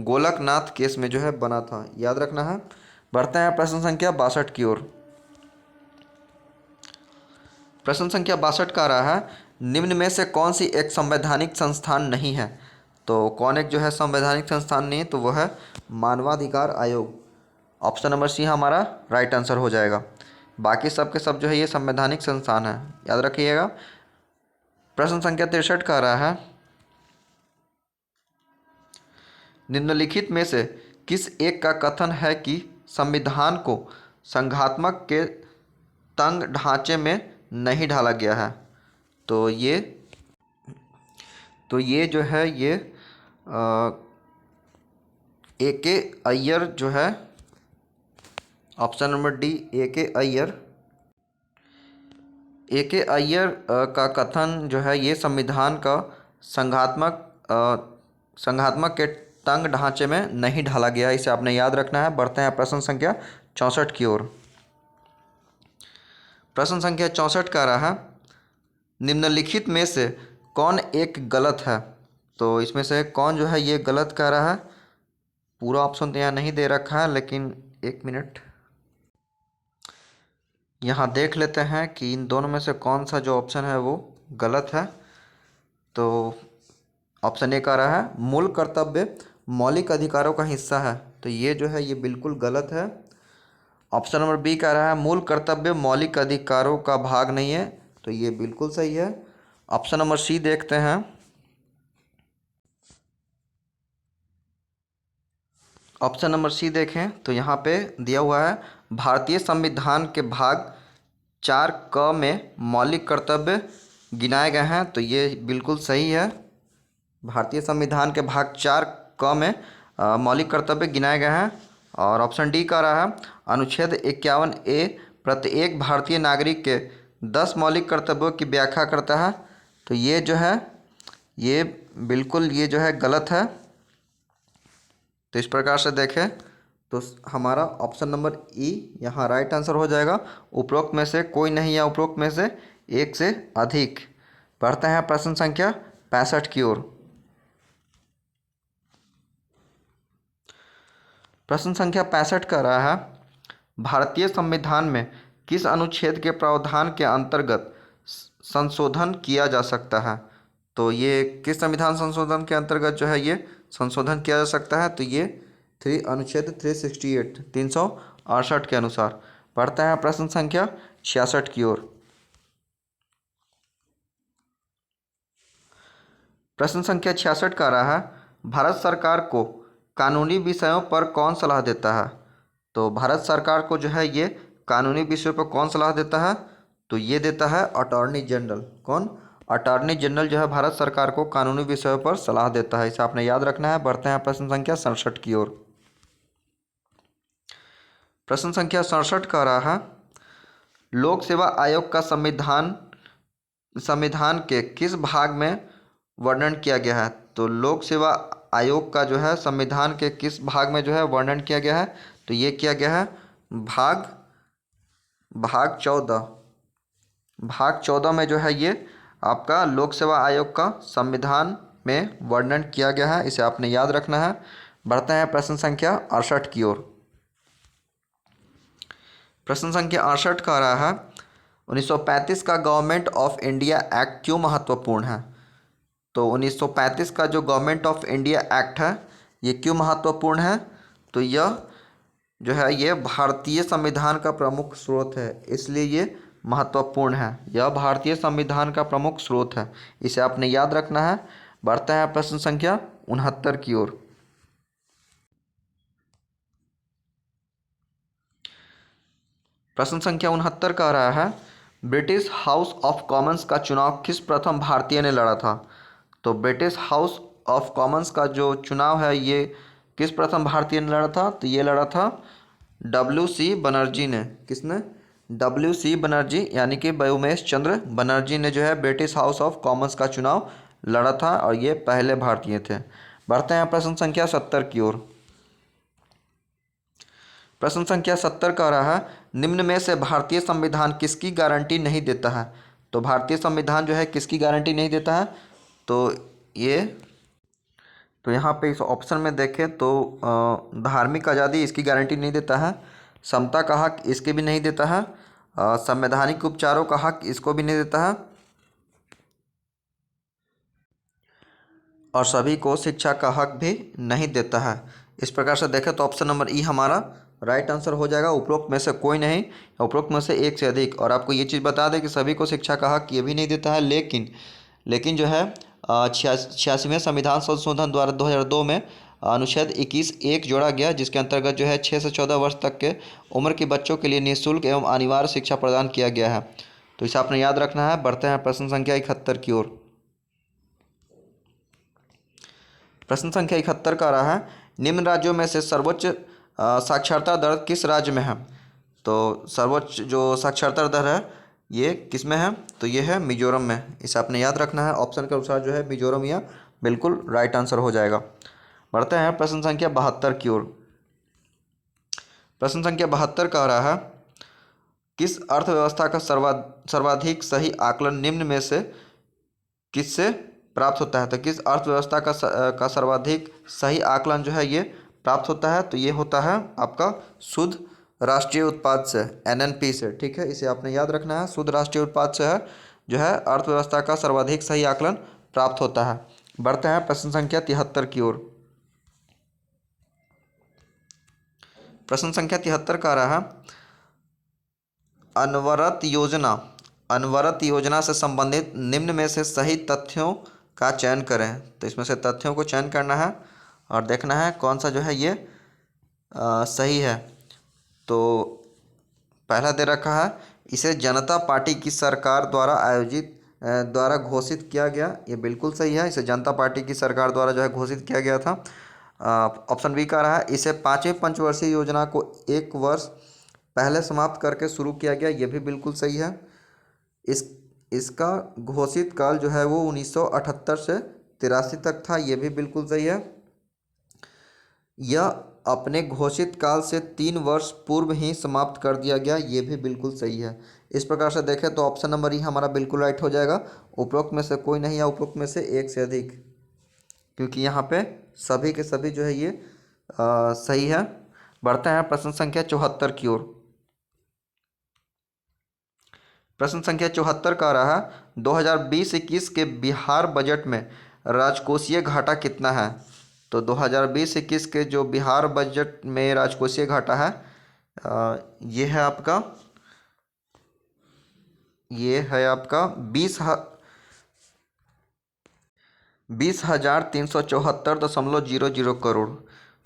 S1: गोलकनाथ केस में जो है बना था, याद रखना है। बढ़ते हैं प्रश्न संख्या 62 की ओर। प्रश्न संख्या 62 का रहा है निम्न में से कौन सी एक संवैधानिक संस्थान नहीं है। तो कौन एक जो है संवैधानिक संस्थान नहीं है, तो वह है मानवाधिकार आयोग। ऑप्शन नंबर सी हमारा राइट आंसर हो जाएगा। बाकी सब के सब जो है ये संवैधानिक संस्थान है, याद रखिएगा। प्रश्न संख्या 63 का रहा है निम्नलिखित में से किस एक का कथन है कि संविधान को संघात्मक के तंग ढांचे में नहीं ढाला गया है। तो ये जो है ये ए के अय्यर जो है, ऑप्शन नंबर डी ए के अय्यर का कथन जो है ये संविधान का संघात्मक के तंग ढांचे में नहीं ढाला गया, इसे आपने याद रखना है। बढ़ते हैं प्रश्न संख्या 64 की ओर। प्रश्न संख्या 64 का रहा है निम्नलिखित में से कौन एक गलत है। तो इसमें से कौन जो है ये गलत कह रहा है। पूरा ऑप्शन तो यहाँ नहीं दे रखा है, लेकिन एक मिनट यहाँ देख लेते हैं कि इन दोनों में से कौन सा जो ऑप्शन है वो गलत है। तो ऑप्शन ए कह रहा है मूल कर्तव्य मौलिक अधिकारों का हिस्सा है। तो ये जो है ये बिल्कुल गलत है। ऑप्शन नंबर बी कह रहा है मूल कर्तव्य मौलिक अधिकारों का भाग नहीं है। तो ये बिल्कुल सही है। ऑप्शन नंबर सी देखते हैं। ऑप्शन नंबर सी देखें तो यहाँ पे दिया हुआ है भारतीय संविधान के भाग 4 क में मौलिक कर्तव्य गिनाए गए हैं, तो ये बिल्कुल सही है। भारतीय संविधान के भाग 4 क में मौलिक कर्तव्य गिनाए गए हैं। और ऑप्शन डी कह रहा है अनुच्छेद 51A प्रत्येक भारतीय नागरिक के 10 मौलिक कर्तव्यों की व्याख्या करता है, तो ये जो है ये बिल्कुल ये जो है गलत है। तो इस प्रकार से देखें तो हमारा ऑप्शन नंबर ई यहाँ राइट आंसर हो जाएगा। उपरोक्त में से कोई नहीं या उपरोक्त में से एक से अधिक। बढ़ते हैं प्रश्न संख्या 65 की ओर। प्रश्न संख्या 65 कह रहा है भारतीय संविधान में किस अनुच्छेद के प्रावधान के अंतर्गत संशोधन किया जा सकता है। तो ये किस संविधान संशोधन के अंतर्गत जो है ये संशोधन किया जा सकता है, तो ये अनुच्छेद 368 के अनुसार। पढ़ते हैं प्रश्न संख्या 66 की ओर। प्रश्न संख्या 66 का रहा है भारत सरकार को कानूनी विषयों पर कौन सलाह देता है। तो भारत सरकार को जो है ये कानूनी विषयों पर कौन सलाह देता है, तो ये देता है अटॉर्नी जनरल। कौन? अटॉर्नी जनरल जो है भारत सरकार को कानूनी विषयों पर सलाह देता है, इसे आपने याद रखना है। बढ़ते हैं प्रश्न संख्या 67 की ओर। प्रश्न संख्या 67 का रहा है लोक सेवा आयोग का संविधान के किस भाग में वर्णन किया गया है। तो लोक सेवा आयोग का जो है संविधान के किस भाग में जो है वर्णन किया गया है, तो ये किया गया है भाग 14। भाग 14 में जो है ये आपका लोक सेवा आयोग का संविधान में वर्णन किया गया है, इसे आपने याद रखना है। बढ़ते हैं प्रश्न संख्या 68 की ओर। प्रश्न संख्या 68 का रहा है 1935 का गवर्नमेंट ऑफ इंडिया एक्ट क्यों महत्वपूर्ण है। तो 1935 का जो गवर्नमेंट ऑफ इंडिया एक्ट है ये क्यों महत्वपूर्ण है, तो यह जो है ये भारतीय संविधान का प्रमुख स्रोत है, इसलिए ये महत्वपूर्ण है। यह भारतीय संविधान का प्रमुख स्रोत है, इसे आपने याद रखना है। बढ़ते हैं प्रश्न संख्या 69 की ओर। प्रश्न संख्या 69 कह रहा है ब्रिटिश हाउस ऑफ कॉमन्स का चुनाव किस प्रथम भारतीय ने लड़ा था। तो ब्रिटिश हाउस ऑफ कॉमन्स का जो चुनाव है ये किस प्रथम भारतीय ने लड़ा था, तो ये लड़ा था WC बनर्जी ने। किसने? WC बनर्जी, यानी कि व्योमेश चंद्र बनर्जी ने जो है ब्रिटिश हाउस ऑफ कॉमन्स का चुनाव लड़ा था और ये पहले भारतीय थे। बढ़ते हैं प्रश्न संख्या 70 की ओर। प्रश्न संख्या 70 कह रहा है निम्न में से भारतीय संविधान किसकी गारंटी नहीं देता है। तो भारतीय संविधान जो है किसकी गारंटी नहीं देता है, तो यहाँ पे इस ऑप्शन में देखें तो धार्मिक आज़ादी इसकी गारंटी नहीं देता है, समता का हक इसके भी नहीं देता है, संवैधानिक उपचारों का हक इसको भी नहीं देता है, और सभी को शिक्षा का हक भी नहीं देता है। इस प्रकार से देखें तो ऑप्शन नंबर ई हमारा राइट आंसर हो जाएगा। उपरोक्त में से कोई नहीं, उपरोक्त में से एक से अधिक। और आपको ये चीज़ बता दें कि सभी को शिक्षा का हक ये भी नहीं देता है, लेकिन जो है 86वें संविधान संशोधन द्वारा 2002 में अनुच्छेद 21(1) जोड़ा गया, जिसके अंतर्गत जो है 6 से 14 वर्ष तक के उम्र के बच्चों के लिए निःशुल्क एवं अनिवार्य शिक्षा प्रदान किया गया है, तो इसे आपने याद रखना है। बढ़ते हैं प्रश्न संख्या 71 की ओर। प्रश्न संख्या 71 का रहा है निम्न राज्यों में से सर्वोच्च साक्षरता दर किस राज्य में है। तो सर्वोच्च जो साक्षरता दर है ये किस में है, तो ये है मिजोरम में, इसे आपने याद रखना है। ऑप्शन के अनुसार जो है मिजोरम या बिल्कुल राइट आंसर हो जाएगा। बढ़ते हैं प्रश्न संख्या 72 की ओर। प्रश्न संख्या 72 कह रहा है किस अर्थव्यवस्था का सर्वाधिक सही आकलन निम्न में से किससे प्राप्त होता है। तो किस अर्थव्यवस्था का सर्वाधिक सही आकलन जो है ये प्राप्त होता है, तो ये होता है आपका शुद्ध राष्ट्रीय उत्पाद से, NNP से। ठीक है, इसे आपने याद रखना है। शुद्ध राष्ट्रीय उत्पाद से है जो है अर्थव्यवस्था का सर्वाधिक सही आकलन प्राप्त होता है। बढ़ते हैं प्रश्न संख्या 73 की ओर। प्रश्न संख्या 73 का रहा है अनवरत योजना से संबंधित निम्न में से सही तथ्यों का चयन करें। तो इसमें से तथ्यों को चयन करना है और देखना है कौन सा जो है ये सही है। तो पहला दे रखा है, इसे जनता पार्टी की सरकार द्वारा द्वारा घोषित किया गया। ये बिल्कुल सही है, इसे जनता पार्टी की सरकार द्वारा जो है घोषित किया गया था। ऑप्शन बी का रहा है, इसे पाँचवीं पंचवर्षीय योजना को एक वर्ष पहले समाप्त करके शुरू किया गया। ये भी बिल्कुल सही है। इस इसका घोषित काल जो है वो 1978 से 83 तक था। ये भी बिल्कुल सही है। यह अपने घोषित काल से 3 वर्ष पूर्व ही समाप्त कर दिया गया। ये भी बिल्कुल सही है। इस प्रकार से देखें तो ऑप्शन नंबर ई हमारा बिल्कुल राइट हो जाएगा। उपरोक्त में से कोई नहीं या उपरोक्त में से एक से अधिक, क्योंकि यहाँ पे सभी के सभी जो है ये सही है। बढ़ते हैं प्रश्न संख्या 74 की ओर। प्रश्न संख्या 74 का रहा, 2020-21 के बिहार बजट में राजकोषीय घाटा कितना है। तो 2020-21 के जो बिहार बजट में राजकोषीय घाटा है, ये है आपका 20,374.00 करोड़।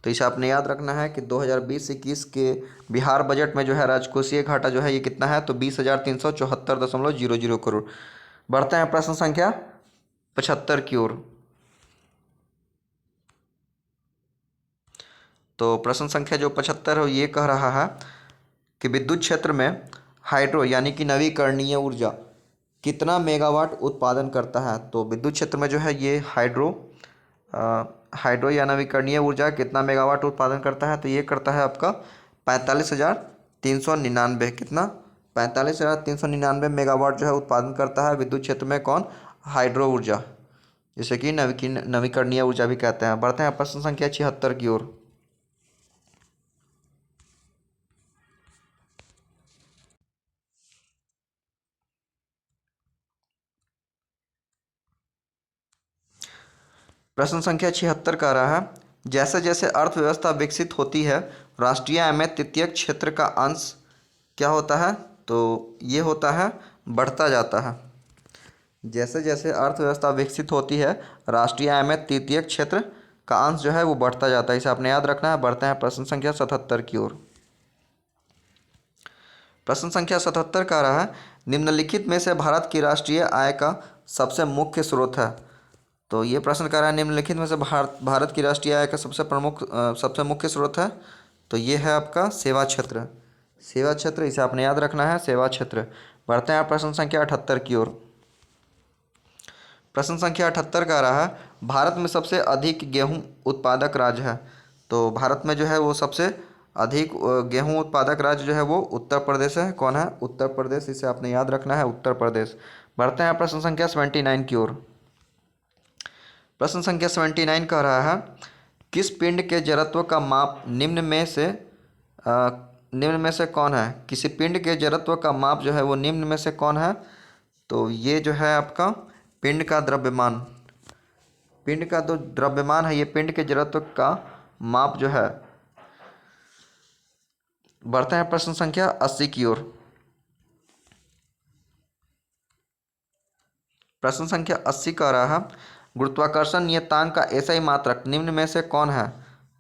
S1: तो इसे आपने याद रखना है कि 2020-21 के बिहार बजट में जो है राजकोषीय घाटा जो है ये कितना है, तो 20,374.00 करोड़। बढ़ते हैं प्रश्न संख्या 75 की ओर। तो प्रश्न संख्या जो 75 है ये कह रहा है कि विद्युत क्षेत्र में हाइड्रो यानी कि नवीकरणीय ऊर्जा कितना मेगावाट उत्पादन करता है। तो विद्युत क्षेत्र में जो है ये हाइड्रो या नवीकरणीय ऊर्जा कितना मेगावाट उत्पादन करता है, तो ये करता है आपका 45,399। कितना? 45,399 मेगावाट जो है उत्पादन करता है विद्युत क्षेत्र में। कौन? हाइड्रो ऊर्जा, जिसे कि नवीकरणीय ऊर्जा भी कहते हैं। बढ़ते हैं प्रश्न संख्या 76 की ओर। प्रश्न संख्या 76 का रहा है, जैसे जैसे अर्थव्यवस्था विकसित होती है राष्ट्रीय आय में तृतीयक क्षेत्र का अंश क्या होता है, तो ये होता है बढ़ता जाता है। जैसे जैसे अर्थव्यवस्था विकसित होती है राष्ट्रीय आय में तृतीयक क्षेत्र का अंश जो है वो बढ़ता जाता है। इसे आपने याद रखना है। बढ़ते हैं प्रश्न संख्या 77 की ओर। प्रश्न संख्या 77 का रहा है, निम्नलिखित में से भारत की राष्ट्रीय आय का सबसे मुख्य स्रोत है। तो ये प्रश्न कर रहा है, निम्नलिखित में से भारत की राष्ट्रीय आय का सबसे मुख्य स्रोत है, तो ये है आपका सेवा क्षेत्र। सेवा क्षेत्र, इसे आपने याद रखना है, सेवा क्षेत्र। बढ़ते हैं प्रश्न संख्या 78 की ओर। प्रश्न संख्या 78 का रहा है, भारत में सबसे अधिक गेहूं उत्पादक राज्य है। तो भारत में जो है वो सबसे अधिक गेहूं उत्पादक राज्य जो है वो उत्तर प्रदेश है। कौन है? उत्तर प्रदेश। इसे आपने याद रखना है, उत्तर प्रदेश। बढ़ते हैं प्रश्न संख्या 79 की ओर। प्रश्न संख्या 79 कह रहा है, किस पिंड के जड़त्व का माप निम्न में से कौन है। किसी पिंड के जड़त्व का माप जो है वो निम्न में से कौन है, तो ये जो है आपका पिंड का द्रव्यमान। पिंड का जो द्रव्यमान है ये पिंड के जड़त्व का माप जो है। बढ़ते हैं प्रश्न संख्या 80 की ओर। प्रश्न संख्या 80 का रहा है, गुरुत्वाकर्षण नियतांक का एसआई मात्रक निम्न में से कौन है।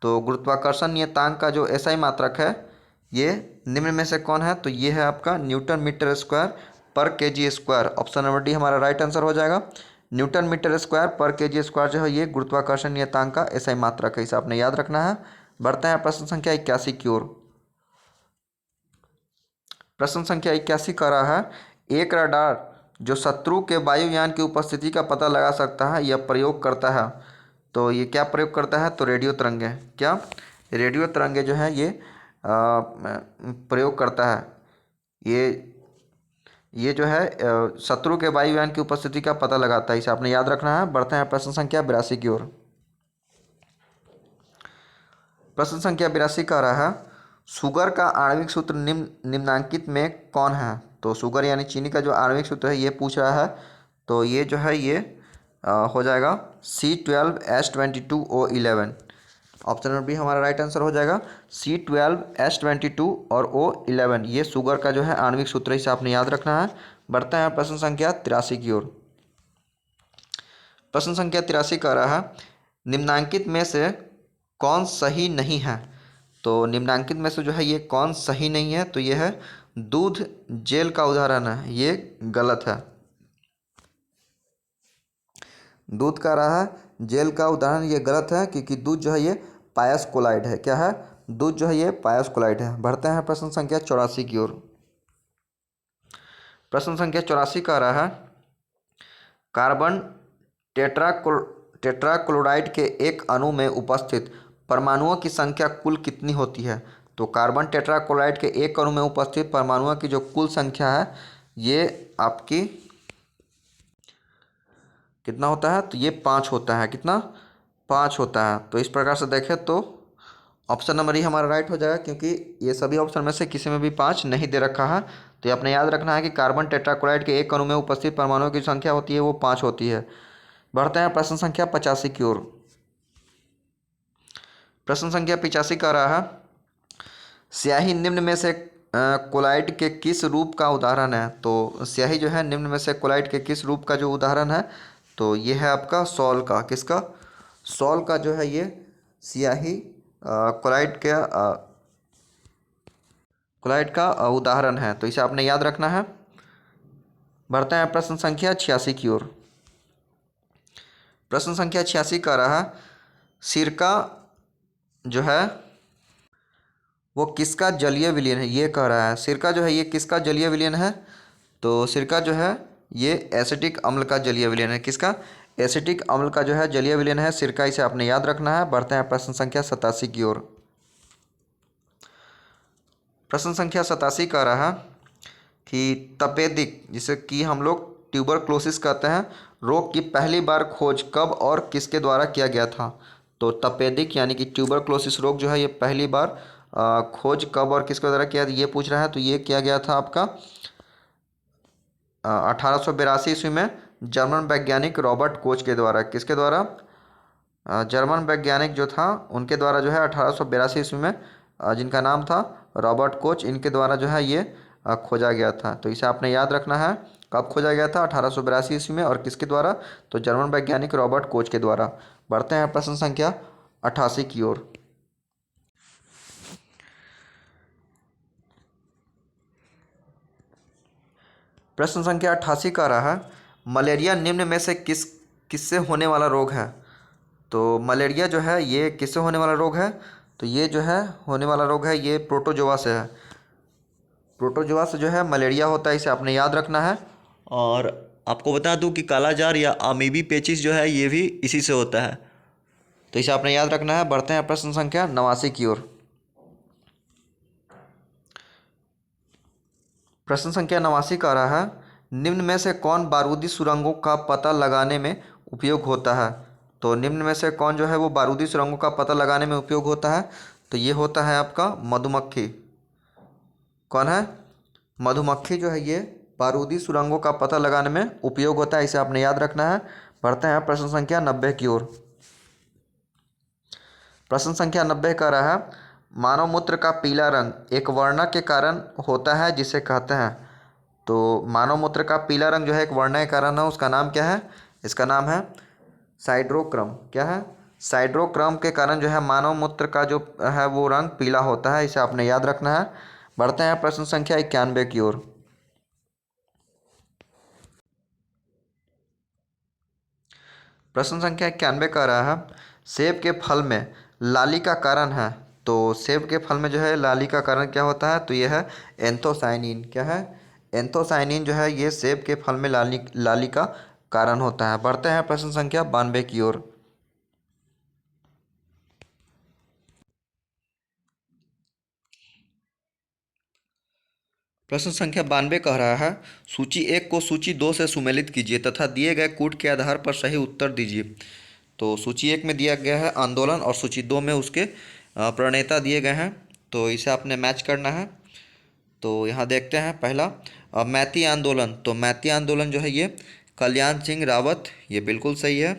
S1: तो गुरुत्वाकर्षण नियतांक का जो एसआई मात्रक है ये निम्न में से कौन है, तो ये है आपका न्यूटन मीटर स्क्वायर पर KG square. Option number D हमारा राइट आंसर हो जाएगा। न्यूटन मीटर स्क्वायर पर केजी स्क्वायर जो है ये गुरुत्वाकर्षण नियतांक का एसआई मात्रक है। इसे आपने याद रखना है। बढ़ते हैं प्रश्न संख्या 81 की ओर। प्रश्न संख्या 81 का रहा है, एक रडार जो शत्रु के वायुयान की उपस्थिति का पता लगा सकता है यह प्रयोग करता है। तो ये क्या प्रयोग करता है, तो रेडियो तरंगे। क्या? रेडियो तरंगे जो है ये प्रयोग करता है। ये जो है शत्रु के वायुयान की उपस्थिति का पता लगाता है। इसे आपने याद रखना है। बढ़ते हैं प्रश्न संख्या 82 की ओर। प्रश्न संख्या 82 का रहा है, शुगर का आणविक सूत्र निम्नांकित में कौन है। तो शुगर यानी चीनी का जो आणविक सूत्र है ये पूछ रहा है। तो ये जो है ये हो जाएगा C12H22O11। ऑप्शन नंबर बी हमारा राइट आंसर हो जाएगा। C12H22 और O11 ये शुगर का जो है आणविक सूत्र, इसे आपने याद रखना है। बढ़ते हैं प्रश्न संख्या 83 की ओर। प्रश्न संख्या 83 का रहा है, निम्नांकित में से कौन सही नहीं है। तो निम्नांकित में से जो है ये कौन सही नहीं है? तो ये है दूध जेल का उदाहरण है, ये गलत है। दूध का रहा है जेल का उदाहरण, ये गलत है क्योंकि दूध जो है ये पायस कोलाइड है। क्या है? दूध जो है ये पायस कोलाइड है। बढ़ते हैं प्रश्न संख्या 84 की ओर। प्रश्न संख्या 84 का रहा है कार्बन टेट्राक्लोराइड के एक अणु में उपस्थित परमाणुओं की संख्या कुल कितनी होती है? तो कार्बन टेट्राक्लोराइड के एक अणु में उपस्थित परमाणुओं की जो कुल संख्या है ये आपकी कितना होता है? तो ये 5 होता है। कितना? 5 होता है। तो इस प्रकार से देखें तो ऑप्शन नंबर ही हमारा राइट हो जाएगा, क्योंकि ये सभी ऑप्शन में से किसी में भी 5 नहीं दे रखा है। तो ये आपने याद रखना है कि कार्बन टेट्राक्लोराइड के एक अणु में उपस्थित परमाणुओं की संख्या होती है वो 5 होती है। बढ़ते हैं प्रश्न संख्या 85 की ओर। प्रश्न संख्या 85 का रहा है स्याही निम्न में से कोलाइड के किस रूप का उदाहरण है? तो स्याही जो है निम्न में से कोलाइड के किस रूप का जो उदाहरण है? तो ये है आपका सॉल का। किसका? सॉल का जो है ये स्याही कोलाइड का उदाहरण है। तो इसे आपने याद रखना है। बढ़ते हैं प्रश्न संख्या 86 की ओर। प्रश्न संख्या 86 का रहा सिरका जो है वो किसका जलीय विलयन है? ये कह रहा है सिरका जो है ये किसका जलीय विलयन है? तो सिरका जो है ये एसिटिक अम्ल का जलीय विलयन है। किसका? एसिटिक अम्ल का जो है जलीय विलयन है सिरका। इसे आपने याद रखना है। बढ़ते हैं प्रश्न संख्या 87 की ओर। प्रश्न संख्या 87 का रहा कि तपेदिक, जिसे कि हम लोग ट्यूबरक्लोसिस कहते हैं, रोग की पहली बार खोज कब और किसके द्वारा किया गया था? तो तपेदिक यानी कि ट्यूबरक्लोसिस रोग जो है ये पहली बार खोज कब और किसके द्वारा किया, ये पूछ रहा है। तो ये किया गया था आपका 1882 ईस्वी में जर्मन वैज्ञानिक रॉबर्ट कोच के द्वारा। किसके द्वारा? जर्मन वैज्ञानिक जो था उनके द्वारा जो है 1882 ईस्वी में जिनका नाम था रॉबर्ट कोच, इनके द्वारा जो है ये खोजा गया था। तो इसे आपने याद रखना है। कब खोजा गया था? 1882 ईस्वी में। और किसके द्वारा? तो जर्मन वैज्ञानिक रॉबर्ट कोच के द्वारा। बढ़ते हैं प्रश्न संख्या 88 की ओर। प्रश्न संख्या 88 का रहा मलेरिया निम्न में से किससे होने वाला रोग है? तो मलेरिया जो है ये किससे होने वाला रोग है? तो ये जो है होने वाला रोग है ये प्रोटोजोआ से है। प्रोटोजोआ से जो है मलेरिया होता है। इसे आपने याद रखना है। और आपको बता दूं कि कालाजार या अमीबी पेचिस जो है ये भी इसी से होता है। तो इसे आपने याद रखना है। बढ़ते हैं प्रश्न संख्या 89 की ओर। प्रश्न संख्या 89 का रहा है निम्न में से कौन बारूदी सुरंगों का पता लगाने में उपयोग होता है? तो निम्न में से कौन जो है वो बारूदी सुरंगों का पता लगाने में उपयोग होता है? तो ये होता है आपका मधुमक्खी। कौन है? मधुमक्खी जो है ये बारूदी सुरंगों का पता लगाने में उपयोग होता है। इसे आपने याद रखना है। बढ़ते हैं प्रश्न संख्या 90 की ओर। प्रश्न संख्या 90 का रहा मानव मूत्र का पीला रंग एक वर्ण के कारण होता है जिसे कहते हैं। तो मानव मूत्र का पीला रंग जो है एक वर्ण के कारण है, उसका नाम क्या है? इसका नाम है साइड्रोक्रम। क्या है? साइड्रोक्रम के कारण जो है मानव मूत्र का जो है वो रंग पीला होता है। इसे आपने याद रखना है। बढ़ते हैं प्रश्न संख्या 91 की ओर। प्रश्न संख्या 91 का रहा है सेब के फल में लाली का कारण है। तो सेब के फल में जो है लाली का कारण क्या होता है? तो यह है एंथोसाइनिन। क्या है? एंथोसाइनिन जो है ये सेब के फल में लाली का कारण होता है। बढ़ते हैं प्रश्न संख्या 92 की ओर। प्रश्न संख्या 92 कह रहा है सूची 1 को सूची 2 से सुमेलित कीजिए तथा दिए गए कूट के आधार पर सही उत्तर दीजिए। तो सूची 1 में दिया गया है आंदोलन और सूची 2 में उसके प्रणेता दिए गए हैं। तो इसे आपने मैच करना है। तो यहाँ देखते हैं पहला मैती आंदोलन। तो मैती आंदोलन जो है ये कल्याण सिंह रावत, ये बिल्कुल सही है,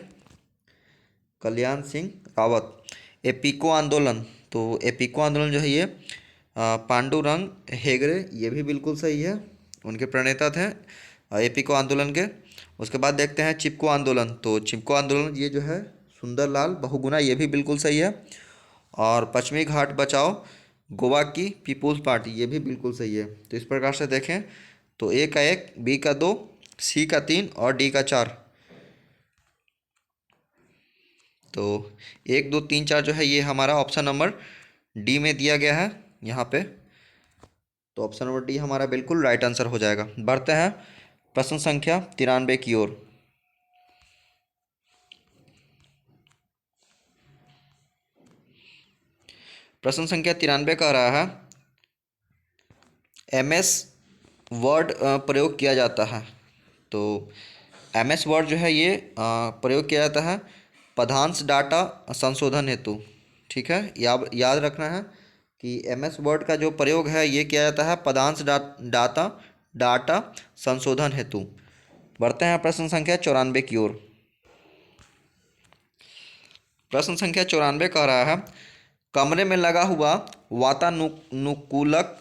S1: कल्याण सिंह रावत। एपिको आंदोलन, तो एपिको आंदोलन जो है ये पांडुरंग हेगड़े, ये भी बिल्कुल सही है, उनके प्रणेता थे एपिको आंदोलन के। उसके बाद देखते हैं चिपको आंदोलन। तो चिपको आंदोलन ये जो है सुंदरलाल बहुगुणा, ये भी बिल्कुल सही है। और पश्चिमी घाट बचाओ गोवा की पीपुल्स पार्टी, ये भी बिल्कुल सही है। तो इस प्रकार से देखें तो ए का 1, बी का 2, सी का 3 और डी का 4। तो 1 2 3 4 जो है ये हमारा ऑप्शन नंबर डी में दिया गया है यहाँ पे। तो ऑप्शन नंबर डी हमारा बिल्कुल राइट आंसर हो जाएगा। बढ़ते हैं प्रश्न संख्या 93 की ओर। प्रश्न संख्या 93 कह रहा है एमएस वर्ड प्रयोग किया जाता है। तो एमएस वर्ड जो है ये प्रयोग किया जाता है पदांश डाटा संशोधन हेतु। ठीक है, याद रखना है कि एमएस वर्ड का जो प्रयोग है ये किया जाता है पदांश डाटा संशोधन हेतु। बढ़ते हैं प्रश्न संख्या 94 की ओर। प्रश्न संख्या 94 कह रहा है कमरे में लगा हुआ वातानुकूलक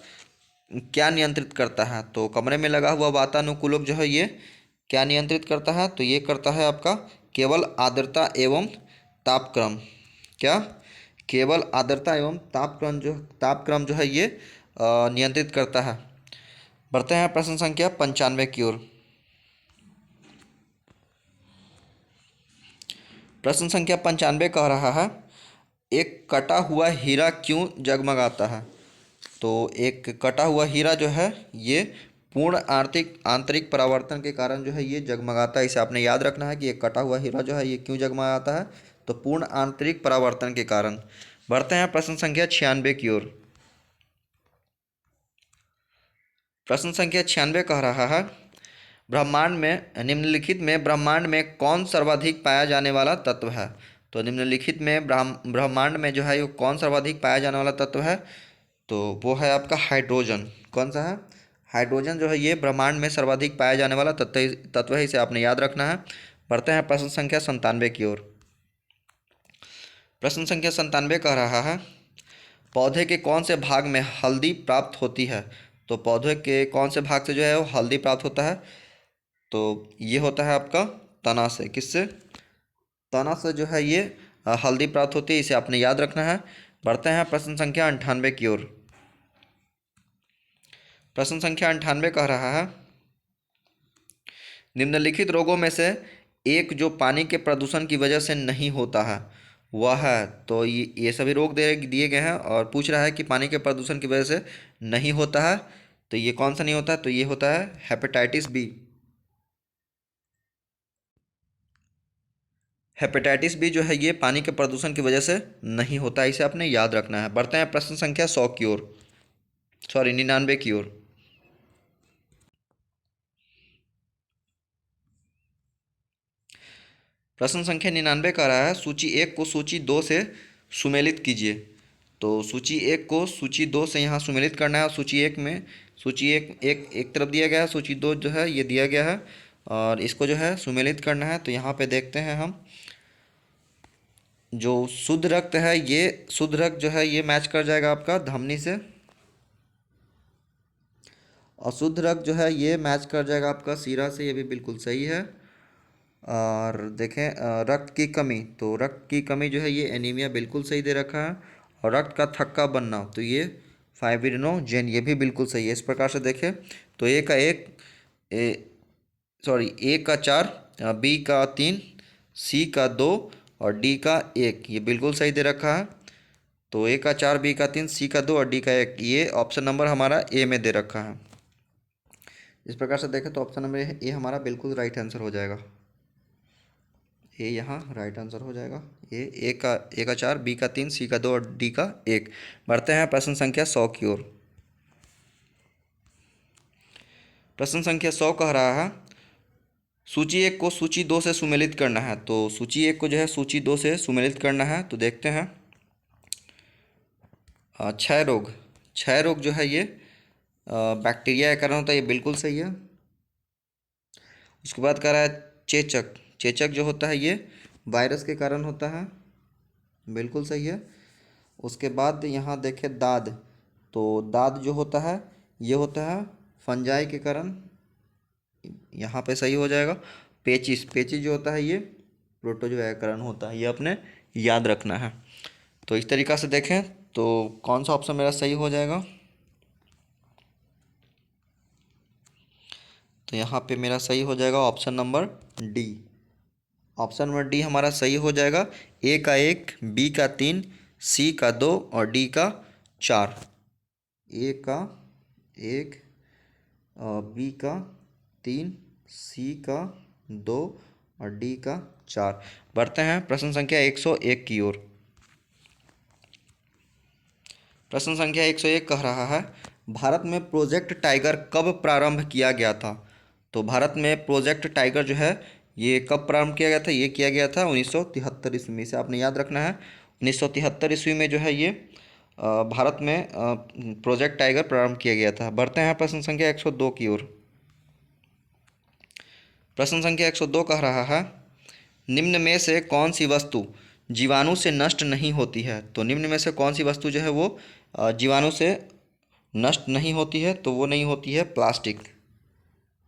S1: क्या नियंत्रित करता है। तो कमरे में लगा हुआ वातानुकूलक जो है ये क्या नियंत्रित करता है। तो ये करता है आपका केवल आर्द्रता एवं तापक्रम। क्या? केवल आर्द्रता एवं तापक्रम जो है ये नियंत्रित करता है। बढ़ते हैं प्रश्न संख्या 95 की ओर। प्रश्न संख्या 95 कह रहा है एक कटा हुआ हीरा क्यों जगमगाता है। तो एक कटा हुआ हीरा जो है ये पूर्ण आंतरिक परावर्तन के कारण जो है ये जगमगाता है। इसे आपने याद रखना है कि एक कटा हुआ हीरा जो है ये क्यों जगमगाता है। तो पूर्ण आंतरिक परावर्तन के कारण। बढ़ते हैं प्रश्न संख्या 96 की ओर। प्रश्न संख्या 96 कह रहा है ब्रह्मांड में निम्नलिखित में ब्रह्मांड में कौन सर्वाधिक पाया जाने वाला तत्व है। तो निम्नलिखित में ब्रह्मांड में जो है वो कौन सर्वाधिक पाया जाने वाला तत्व है। तो वो है आपका हाइड्रोजन। कौन सा है? हाइड्रोजन जो है ये ब्रह्मांड में सर्वाधिक पाया जाने वाला तत्व है। इसे आपने याद रखना है। बढ़ते हैं प्रश्न संख्या 97 की ओर। प्रश्न संख्या 97 कह रहा है पौधे के कौन से भाग में हल्दी प्राप्त होती है। तो पौधे के कौन से भाग से जो है वो हल्दी प्राप्त होता है। तो ये होता है आपका तना से। किससे? तना से जो है ये हल्दी प्राप्त होती है। इसे आपने याद रखना है। बढ़ते हैं प्रश्न संख्या 98 की ओर। प्रश्न संख्या 98 कह रहा है निम्नलिखित रोगों में से एक जो पानी के प्रदूषण की वजह से नहीं होता है वह है। तो ये सभी रोग दिए गए हैं और पूछ रहा है कि पानी के प्रदूषण की वजह से नहीं होता है। तो ये कौन सा नहीं होता है। तो ये होता है हेपेटाइटिस बी। हेपेटाइटिस बी जो है ये पानी के प्रदूषण की वजह से नहीं होता है। इसे आपने याद रखना है। बढ़ते हैं प्रश्न संख्या 100 की ओर, सॉरी 99 की ओर। प्रश्न संख्या 99 कह रहा है सूची 1 को सूची 2 से सुमेलित कीजिए। तो सूची 1 को सूची 2 से यहाँ सुमेलित करना है। और सूची 1 में सूची एक तरफ दिया गया है, सूची 2 जो है ये दिया गया है और इसको जो है सुमेलित करना है। तो यहाँ पे देखते हैं हम जो शुद्ध रक्त है ये शुद्ध रक्त जो है ये मैच कर जाएगा आपका धमनी से। अशुद्ध रक्त जो है ये मैच कर जाएगा आपका सीरा से। ये भी बिल्कुल सही है। और देखें रक्त की कमी, तो रक्त की कमी जो है ये एनीमिया बिल्कुल सही दे रखा है। और रक्त का थक्का बनना तो ये फाइब्रिनोजेन, ये भी बिल्कुल सही है। इस प्रकार से देखें तो ए का 1 ए का 4, बी का 3, सी का 2 और डी का 1 ये बिल्कुल सही दे रखा है। तो ए का 4, बी का 3, सी का 2 और डी का 1 ये ऑप्शन नंबर हमारा ए में दे रखा है। इस प्रकार से देखें तो ऑप्शन नंबर ए हमारा बिल्कुल राइट आंसर हो जाएगा। ए यहाँ राइट आंसर हो जाएगा। ए का 4, बी का 3, सी का 2 और डी का 1। बढ़ते हैं प्रश्न संख्या 100 की ओर। प्रश्न संख्या 100 कह रहा है सूची 1 को सूची 2 से सुमेलित करना है। तो सूची 1 को जो है सूची 2 से सुमेलित करना है। तो देखते हैं क्षय रोग जो है ये बैक्टीरिया के कारण होता है। ये बिल्कुल सही है। उसके बाद कह रहा है चेचक जो होता है ये वायरस के कारण होता है। बिल्कुल सही है। उसके बाद यहाँ देखें दाद, तो दाद जो होता है ये होता है फंजाई के कारण। यहाँ पे सही हो जाएगा। पेचिस जो होता है ये प्रोटोजोआ के कारण होता है। ये अपने याद रखना है। तो इस तरीक़ा से देखें तो कौन सा ऑप्शन मेरा सही हो जाएगा? तो यहाँ पे मेरा सही हो जाएगा option number D. Option number D हमारा सही हो जाएगा। ए का 1, बी का 3, सी का 2 और डी का 4। ए का 1, बी का 3, सी का 2 और डी का 4। बढ़ते हैं प्रश्न संख्या 101 की ओर। प्रश्न संख्या 101 कह रहा है, भारत में प्रोजेक्ट टाइगर कब प्रारंभ किया गया था? तो भारत में प्रोजेक्ट टाइगर जो है ये कब प्रारंभ किया गया था? ये किया गया था 1973 ईस्वी में। इसे आपने याद रखना है। 1973 ईस्वी में जो है ये भारत में प्रोजेक्ट टाइगर प्रारंभ किया गया था। बढ़ते हैं प्रश्न संख्या 102 की ओर। प्रश्न संख्या 102 कह रहा है, निम्न में से कौन सी वस्तु जीवाणु से नष्ट नहीं होती है? तो निम्न में से कौन सी वस्तु जो है वो जीवाणु से नष्ट नहीं होती है? तो वो नहीं होती है प्लास्टिक।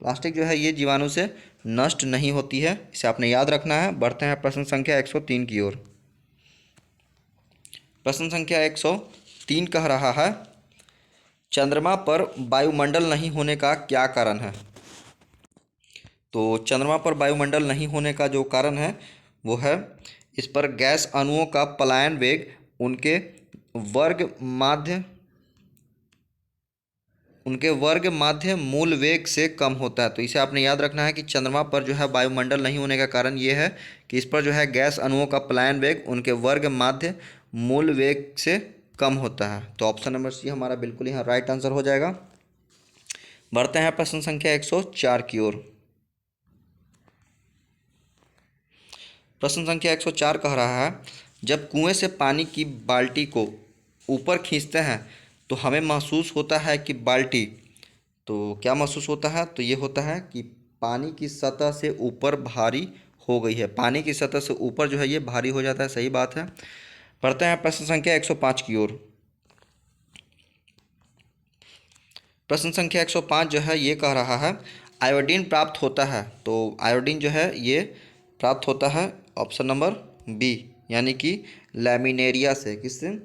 S1: प्लास्टिक जो है ये जीवाणु से नष्ट नहीं होती है, इसे आपने याद रखना है। बढ़ते हैं प्रश्न संख्या 103 की ओर। प्रश्न संख्या 103 कह रहा है, चंद्रमा पर वायुमंडल नहीं होने का क्या कारण है? तो चंद्रमा पर वायुमंडल नहीं होने का जो कारण है वो है, इस पर गैस अणुओं का पलायन वेग उनके वर्ग माध्य मूल वेग से कम होता है। तो इसे आपने याद रखना है कि चंद्रमा पर जो है वायुमंडल नहीं होने का कारण ये है कि इस पर जो है गैस अणुओं का पलायन वेग उनके वर्ग माध्य मूल वेग से कम होता है। तो ऑप्शन नंबर सी हमारा बिल्कुल यहाँ राइट आंसर हो जाएगा। बढ़ते हैं प्रश्न संख्या 104 की ओर। प्रश्न संख्या 104 कह रहा है, जब कुएं से पानी की बाल्टी को ऊपर खींचते हैं तो हमें महसूस होता है कि बाल्टी, तो क्या महसूस होता है? तो ये होता है कि पानी की सतह से ऊपर भारी हो गई है। पानी की सतह से ऊपर जो है ये भारी हो जाता है। सही बात है। पढ़ते हैं प्रश्न संख्या 105 की ओर। प्रश्न संख्या 105 जो है ये कह रहा है, आयोडीन प्राप्त होता है। तो आयोडीन जो है ये प्राप्त होता है ऑप्शन नंबर बी, यानी कि लैमिनेरिया से। किससे?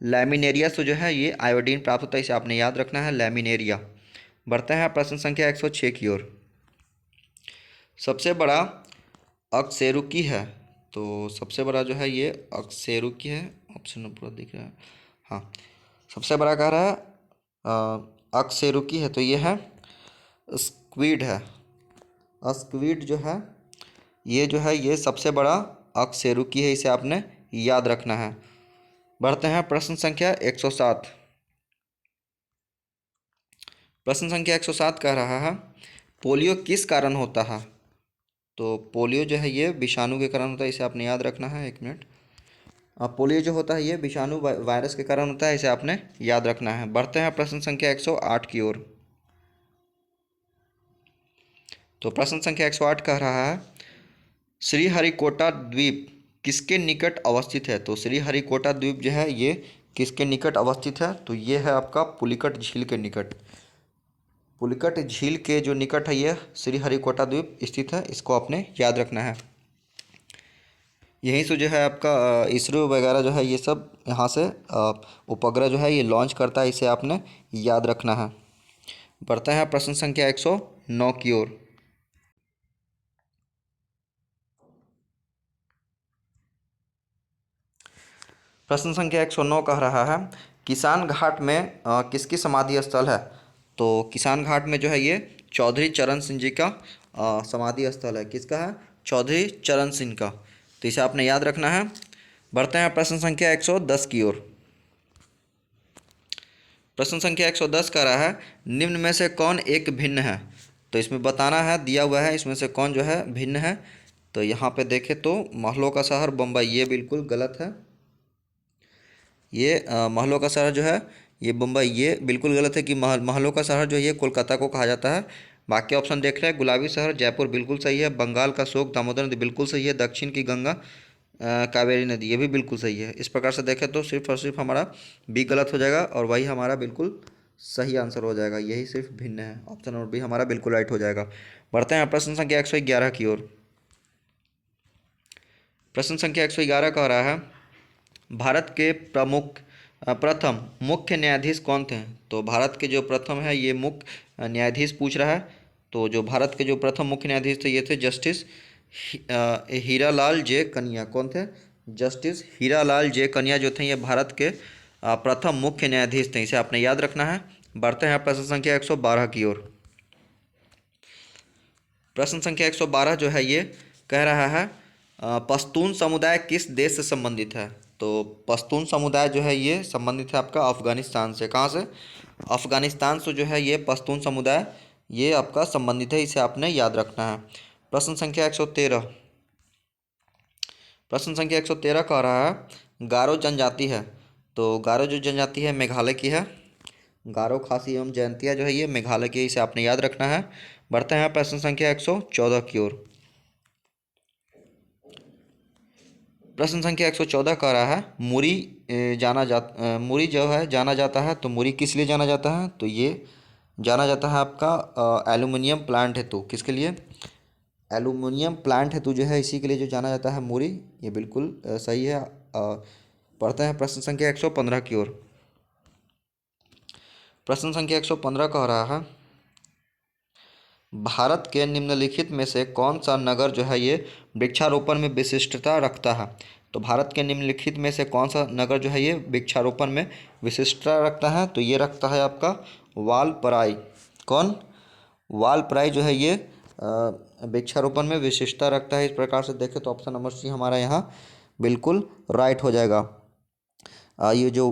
S1: लैमिनेरिया से जो है ये आयोडीन प्राप्त होता है। इसे आपने याद रखना है, लैमिनेरिया। बढ़ते हैं प्रश्न संख्या 106 की ओर। सबसे बड़ा अकशेरुकी है। तो सबसे बड़ा जो है ये अकशेरुकी है। ऑप्शन नंबर पूरा दिख रहा है। हाँ, सबसे बड़ा कह रहा है अकशेरुकी है, तो ये है स्क्विड है। स्क्विड जो है ये सबसे बड़ा अकशेरुकी है। इसे आपने याद रखना है। बढ़ते हैं प्रश्न संख्या 107। प्रश्न संख्या 107 कह रहा है, पोलियो किस कारण होता है? तो पोलियो जो है ये विषाणु के कारण होता है। इसे आपने याद रखना है। 1 मिनट। पोलियो जो होता है ये विषाणु वायरस के कारण होता है। इसे आपने याद रखना है। बढ़ते हैं प्रश्न संख्या 108 की ओर। तो प्रश्न संख्या 108 कह रहा है, श्रीहरिकोटा द्वीप किसके निकट अवस्थित है? तो श्रीहरिकोटा द्वीप जो है ये किसके निकट अवस्थित है? तो ये है आपका पुलिकट झील के निकट। पुलिकट झील के जो निकट है ये श्रीहरिकोटा द्वीप स्थित है। इसको आपने याद रखना है। यहीं से जो है आपका इसरो वगैरह जो है ये सब यहाँ से उपग्रह जो है ये लॉन्च करता है। इसे आपने याद रखना है। बढ़ते हैं प्रश्न संख्या 109 की ओर। प्रश्न संख्या 109 कह रहा है, किसान घाट में किसकी समाधि स्थल है? तो किसान घाट में जो है ये चौधरी चरण सिंह जी का समाधि स्थल है। किसका है? चौधरी चरण सिंह का। तो इसे आपने याद रखना है। बढ़ते हैं प्रश्न संख्या 110 की ओर। प्रश्न संख्या 110 कह रहा है, निम्न में से कौन एक भिन्न है? तो इसमें बताना है, दिया हुआ है इसमें से कौन जो है भिन्न है। तो यहाँ पे देखें तो महलों का शहर बम्बई, ये बिल्कुल गलत है। ये महलों का शहर जो है ये बम्बई, ये बिल्कुल गलत है कि महलों का शहर जो है ये कोलकाता को कहा जाता है। बाकी ऑप्शन देख रहे हैं, गुलाबी शहर जयपुर बिल्कुल सही है, बंगाल का शोक दामोदर नदी बिल्कुल सही है, दक्षिण की गंगा कावेरी नदी ये भी बिल्कुल सही है। इस प्रकार से देखें तो सिर्फ और सिर्फ हमारा बी गलत हो जाएगा और वही हमारा बिल्कुल सही आंसर हो जाएगा। यही सिर्फ भिन्न है। ऑप्शन नंबर बी हमारा बिल्कुल राइट हो जाएगा। बढ़ते हैं प्रश्न संख्या 111 की ओर। प्रश्न संख्या 111 कह रहा है, भारत के प्रमुख प्रथम मुख्य न्यायाधीश कौन थे? तो भारत के जो प्रथम है ये मुख्य न्यायाधीश पूछ रहा है। तो जो भारत के जो प्रथम मुख्य न्यायाधीश थे ये थे जस्टिस हीरालाल जे कन्या। कौन थे? जस्टिस हीरालाल जे कन्या जो थे ये भारत के प्रथम मुख्य न्यायाधीश थे। इसे आपने याद रखना है। बढ़ते हैं प्रश्न संख्या 112 की ओर। प्रश्न संख्या 112 जो है ये कह रहा है पश्तून समुदाय किस देश से संबंधित है? तो पश्तून समुदाय जो है ये संबंधित है आपका अफगानिस्तान से। कहाँ से? अफगानिस्तान से जो है ये पश्तून समुदाय ये आपका संबंधित है। इसे आपने याद रखना है। प्रश्न संख्या 113। प्रश्न संख्या 113 कह रहा है गारो जनजाति है। तो गारो जो जनजाति है मेघालय की है। गारो, खासी एवं जयंतिया जो है ये मेघालय की है। इसे आपने याद रखना है। बढ़ते हैं प्रश्न संख्या 114 की ओर। प्रश्न संख्या 114 कह रहा है मुरी मुरी जो है जाना जाता है। तो मुरी किस लिए जाना जाता है? तो ये जाना जाता है आपका एल्युमिनियम प्लांट हेतु। किसके लिए? एल्युमिनियम प्लांट हेतु जो है इसी के लिए जो जाना जाता है मुरी। ये बिल्कुल सही है। पढ़ते हैं प्रश्न संख्या 115 की ओर। प्रश्न संख्या 115 कह रहा है भारत के निम्नलिखित में से कौन सा नगर जो है ये वृक्षारोपण में विशिष्टता रखता है? तो भारत के निम्नलिखित में से कौन सा नगर जो है ये वृक्षारोपण में विशिष्टता रखता है? तो ये रखता है आपका वालपराई। कौन? वालपराई जो है ये वृक्षारोपण में विशिष्टता रखता है। इस प्रकार से देखें तो ऑप्शन नंबर सी हमारा यहाँ बिल्कुल राइट हो जाएगा। ये जो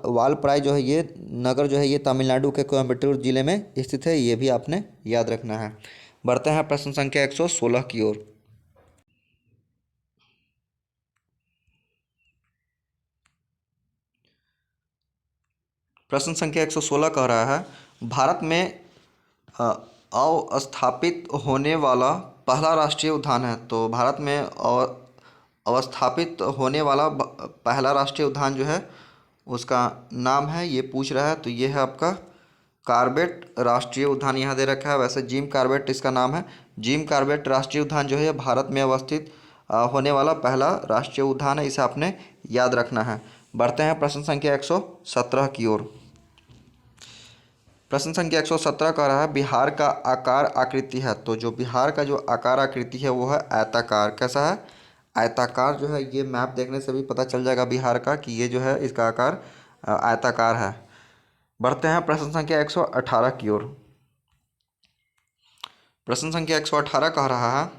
S1: वालपराई जो है ये नगर जो है ये तमिलनाडु के कोयम्बटूर जिले में स्थित है। ये भी आपने याद रखना है। बढ़ते हैं प्रश्न संख्या 116 की ओर। प्रश्न संख्या 116 कह रहा है भारत में अवस्थापित होने वाला पहला राष्ट्रीय उद्यान है। तो भारत में अवस्थापित होने वाला पहला राष्ट्रीय उद्यान जो है उसका नाम है ये पूछ रहा है। तो ये है आपका कार्बेट राष्ट्रीय उद्यान यहाँ दे रखा है। वैसे जिम कार्बेट इसका नाम है। जिम कार्बेट राष्ट्रीय उद्यान जो है भारत में अवस्थित होने वाला पहला राष्ट्रीय उद्यान है। इसे आपने याद रखना है। बढ़ते हैं प्रश्न संख्या 117 की ओर। प्रश्न संख्या 117 कह रहा है बिहार का आकार आकृति है। तो जो बिहार का जो आकार आकृति है वो है आयताकार। कैसा है? आयताकार जो है ये मैप देखने से भी पता चल जाएगा बिहार का कि ये जो है इसका आकार आयताकार है। बढ़ते हैं प्रश्न संख्या 118 की ओर। प्रश्न संख्या 118 कह रहा है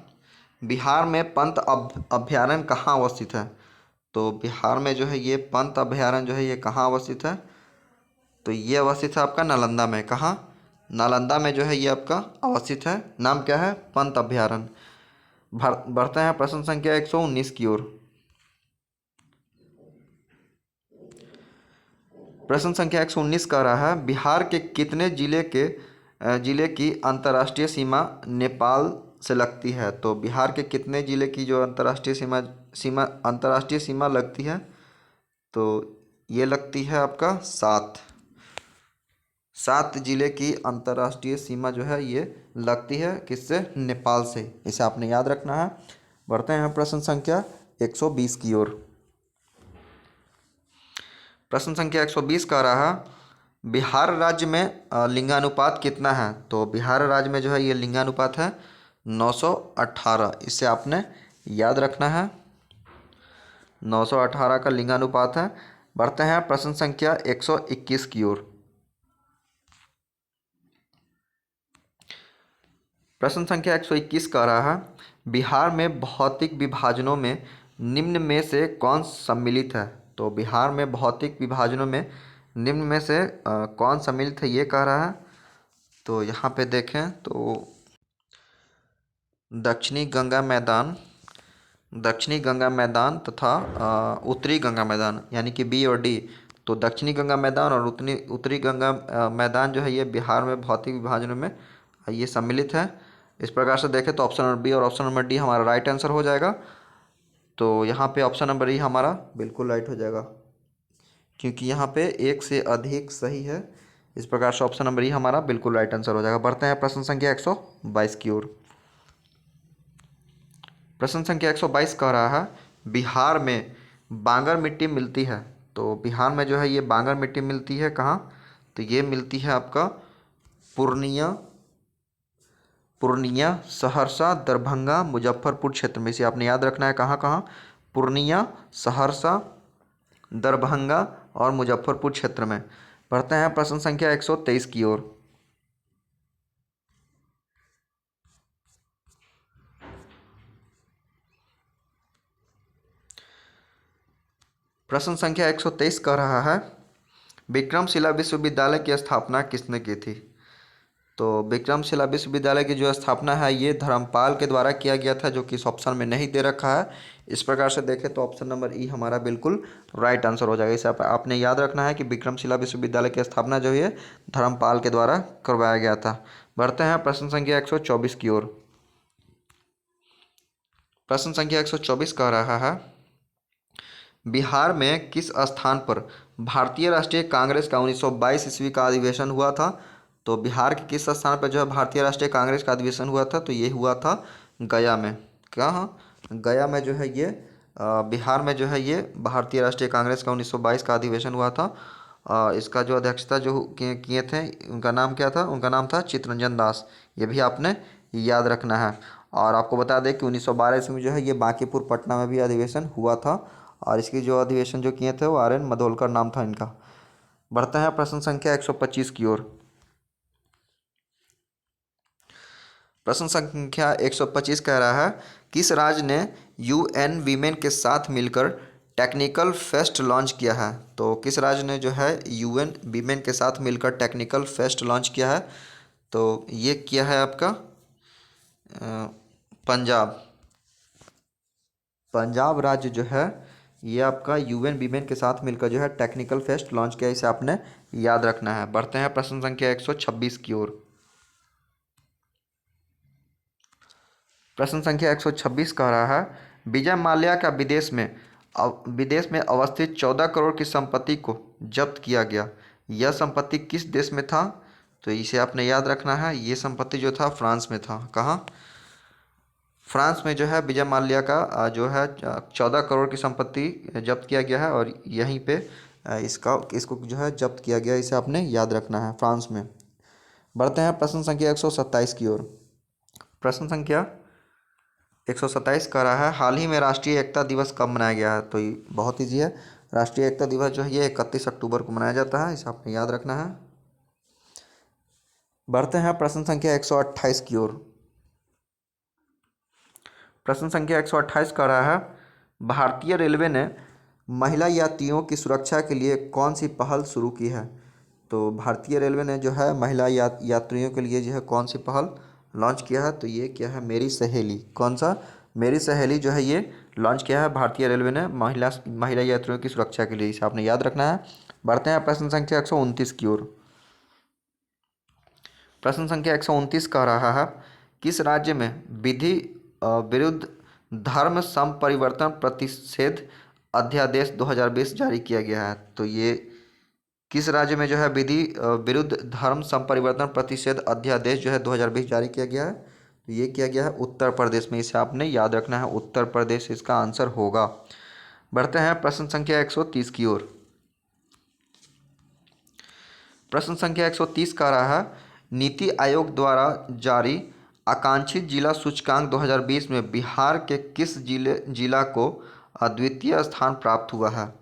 S1: बिहार में पंत अभ्यारण्य कहाँ अवस्थित है? तो बिहार में जो है ये पंत अभ्यारण्य जो है ये कहाँ अवस्थित है? तो ये अवस्थित है आपका नालंदा में। कहाँ? नालंदा में जो है ये आपका अवस्थित है। नाम क्या है? पंत अभ्यारण्य। बढ़ते हैं प्रश्न संख्या 119 की ओर। प्रश्न संख्या 119 कह रहा है बिहार के कितने जिले की अंतर्राष्ट्रीय सीमा नेपाल से लगती है? तो बिहार के कितने जिले की जो अंतर्राष्ट्रीय सीमा लगती है? तो ये लगती है आपका 7 जिले की अंतर्राष्ट्रीय सीमा जो है ये लगती है किससे? नेपाल से। इसे आपने याद रखना है। बढ़ते हैं प्रश्न संख्या 120 की ओर। प्रश्न संख्या 120 कह रहा है बिहार राज्य में लिंगानुपात कितना है? तो बिहार राज्य में जो है ये लिंगानुपात है 918। इसे आपने याद रखना है। 918 का लिंगानुपात है। बढ़ते हैं प्रश्न संख्या 121 की ओर। प्रश्न संख्या 121 कह रहा है बिहार में भौतिक विभाजनों में निम्न में से कौन सम्मिलित है? तो बिहार में भौतिक विभाजनों में निम्न में से कौन सम्मिलित है ये कह रहा है। तो यहाँ पे देखें तो दक्षिणी गंगा मैदान तथा उत्तरी गंगा मैदान यानी कि बी और डी। तो दक्षिणी गंगा मैदान और उत्तरी गंगा मैदान जो है ये बिहार में भौतिक विभाजनों में ये सम्मिलित है। इस प्रकार से देखें तो ऑप्शन नंबर बी और ऑप्शन नंबर डी हमारा राइट आंसर हो जाएगा। तो यहाँ पे ऑप्शन नंबर ई हमारा बिल्कुल राइट हो जाएगा क्योंकि यहाँ पे एक से अधिक सही है। इस प्रकार से ऑप्शन नंबर ई हमारा बिल्कुल राइट आंसर हो जाएगा। बढ़ते हैं प्रश्न संख्या 122 की ओर। प्रश्न संख्या 122 कह रहा है बिहार में बांगर मिट्टी मिलती है। तो बिहार में जो है ये बांगर मिट्टी मिलती है कहाँ, तो ये मिलती है आपका पूर्णिया, पूर्णिया, सहरसा, दरभंगा, मुजफ्फरपुर क्षेत्र में। इसे आपने याद रखना है कहाँ कहाँ, पूर्णिया, सहरसा, दरभंगा और मुजफ्फरपुर क्षेत्र में। बढ़ते हैं प्रश्न संख्या 123 की ओर। प्रश्न संख्या 123 कह रहा है विक्रमशिला विश्वविद्यालय की स्थापना किसने की थी। तो विक्रमशिला विश्वविद्यालय की जो स्थापना है ये धर्मपाल के द्वारा किया गया था, जो कि इस ऑप्शन में नहीं दे रखा है। इस प्रकार से देखें तो ऑप्शन नंबर ई हमारा बिल्कुल राइट आंसर हो जाएगा। इसे आपने याद रखना है कि विक्रमशिला विश्वविद्यालय की स्थापना जो है धर्मपाल के द्वारा करवाया गया था। बढ़ते हैं प्रश्न संख्या 124 की ओर। प्रश्न संख्या 124 कह रहा है बिहार में किस स्थान पर भारतीय राष्ट्रीय कांग्रेस का 1922 ईस्वी का अधिवेशन हुआ था। तो बिहार के किस स्थान पर जो है भारतीय राष्ट्रीय कांग्रेस का अधिवेशन हुआ था, तो ये हुआ था गया में। कहाँ, गया में जो है ये बिहार में जो है ये भारतीय राष्ट्रीय कांग्रेस का 1922 का अधिवेशन हुआ था। इसका जो अध्यक्षता जो किए थे उनका नाम क्या था, उनका नाम था चित्तरंजन दास। ये भी आपने याद रखना है। और आपको बता दें कि 1912 ईस्वी में जो है ये बांकीपुर पटना में भी अधिवेशन हुआ था, और इसकी जो अधिवेशन जो किए थे वो आर एन मधोलकर नाम था इनका। बढ़ते हैं प्रश्न संख्या 125 की ओर। प्रश्न संख्या 125 कह रहा है किस राज्य ने यूएन वीमेन के साथ मिलकर टेक्निकल फेस्ट लॉन्च किया है। तो किस राज्य ने जो है यूएन वीमेन के साथ मिलकर टेक्निकल फेस्ट लॉन्च किया है, तो ये किया है आपका पंजाब। पंजाब राज्य जो है ये आपका यूएन वीमेन के साथ मिलकर जो है टेक्निकल फेस्ट लॉन्च किया, इसे आपने याद रखना है। बढ़ते हैं प्रश्न संख्या 126 की ओर। प्रश्न संख्या 126 कह रहा है विजय माल्या का विदेश में अवस्थित 14 करोड़ की संपत्ति को जब्त किया गया। यह संपत्ति किस देश में था, तो इसे आपने याद रखना है। ये संपत्ति जो था फ्रांस में था। कहाँ, फ्रांस में जो है विजय माल्या का जो है 14 करोड़ की संपत्ति जब्त किया गया है, और यहीं पे इसको जो है जब्त किया गया, इसे आपने याद रखना है, फ्रांस में। बढ़ते हैं प्रश्न संख्या 127 की ओर। प्रश्न संख्या 127 कह रहा है हाल ही में राष्ट्रीय एकता दिवस कब मनाया गया है। तो ये बहुत ईजी है, राष्ट्रीय एकता दिवस जो है ये 31 अक्टूबर को मनाया जाता है, इसे आपने याद रखना है। बढ़ते हैं प्रश्न संख्या 128 की ओर। प्रश्न संख्या 128 कह रहा है भारतीय रेलवे ने महिला यात्रियों की सुरक्षा के लिए कौन सी पहल शुरू की है। तो भारतीय रेलवे ने जो है महिला यात्रियों के लिए जो है कौन सी पहल लॉन्च किया है, तो ये क्या है, मेरी सहेली। कौन सा, मेरी सहेली जो है ये लॉन्च किया है भारतीय रेलवे ने महिला यात्रियों की सुरक्षा के लिए, इसे आपने याद रखना है। बढ़ते हैं प्रश्न संख्या 129 की ओर। प्रश्न संख्या 129 कह रहा है किस राज्य में विधि विरुद्ध धर्म संपरिवर्तन प्रतिषेध अध्यादेश 2020 जारी किया गया है। तो ये किस राज्य में जो है विधि विरुद्ध धर्म संपरिवर्तन प्रतिषेध अध्यादेश जो है 2020 जारी किया गया है, तो ये किया गया है उत्तर प्रदेश में। इसे आपने याद रखना है, उत्तर प्रदेश इसका आंसर होगा। बढ़ते हैं प्रश्न संख्या 130 की ओर। प्रश्न संख्या 130 का रहा है नीति आयोग द्वारा जारी आकांक्षित जिला सूचकांक 2020 में बिहार के किस जिला को अद्वितीय स्थान प्राप्त हुआ है।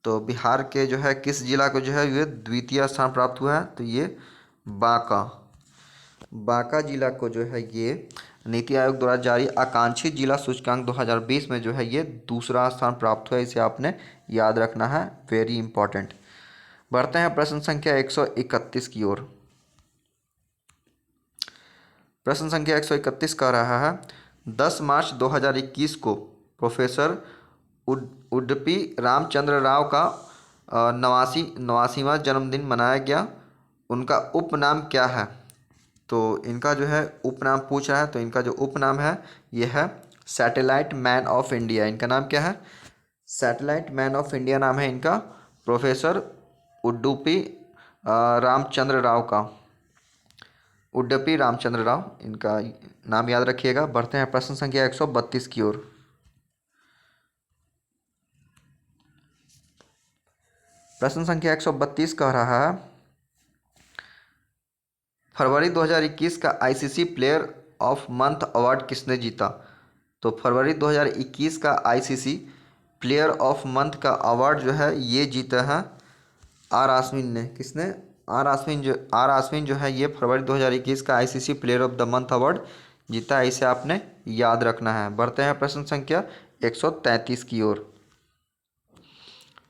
S1: तो बिहार के जो है किस जिला को जो है ये द्वितीय स्थान प्राप्त हुआ है, तो ये बांका जिला को जो है ये नीति आयोग द्वारा जारी आकांक्षित जिला सूचकांक 2020 में जो है ये दूसरा स्थान प्राप्त हुआ है, इसे आपने याद रखना है, वेरी इंपॉर्टेंट। बढ़ते हैं प्रश्न संख्या 131 की ओर। प्रश्न संख्या 131 कह रहा है 10 मार्च 2021 को प्रोफेसर उडुपी रामचंद्र राव का नवासीवां जन्मदिन मनाया गया, उनका उपनाम क्या है। तो इनका जो है उपनाम पूछ रहा है, तो इनका जो उपनाम है यह है सैटेलाइट मैन ऑफ इंडिया। इनका नाम क्या है, सैटेलाइट मैन ऑफ इंडिया नाम है इनका, प्रोफेसर उडुपी रामचंद्र राव का, उडुपी रामचंद्र राव इनका नाम याद रखिएगा। बढ़ते हैं प्रश्न संख्या 132 की ओर। प्रश्न संख्या 132 कह रहा है, फरवरी 2021 का ICC player of month award किसने जीता? तो फरवरी 2021 का आईसीसी प्लेयर ऑफ मंथ का अवार्ड जो है ये जीता है आर आश्विन ने। किसने? आर आश्विन जो है ये फरवरी 2021 का ICC player of the month award जीता है। इसे आपने याद रखना है। बढ़ते हैं प्रश्न संख्या 133 की ओर।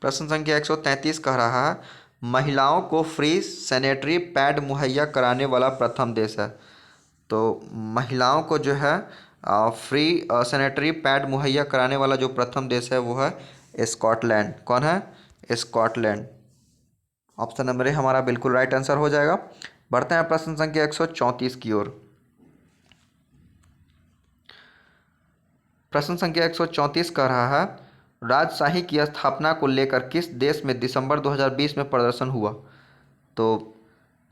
S1: प्रश्न संख्या 133 कह रहा है, महिलाओं को फ्री सैनिटरी पैड मुहैया कराने वाला प्रथम देश है। तो महिलाओं को जो है फ्री सैनिटरी पैड मुहैया कराने वाला जो प्रथम देश है वो है स्कॉटलैंड। कौन है? स्कॉटलैंड। ऑप्शन नंबर ए हमारा बिल्कुल राइट आंसर हो जाएगा। बढ़ते हैं प्रश्न संख्या 134 की ओर। प्रश्न संख्या 134 कह रहा है, राजशाही की स्थापना को लेकर किस देश में दिसंबर 2020 में प्रदर्शन हुआ? तो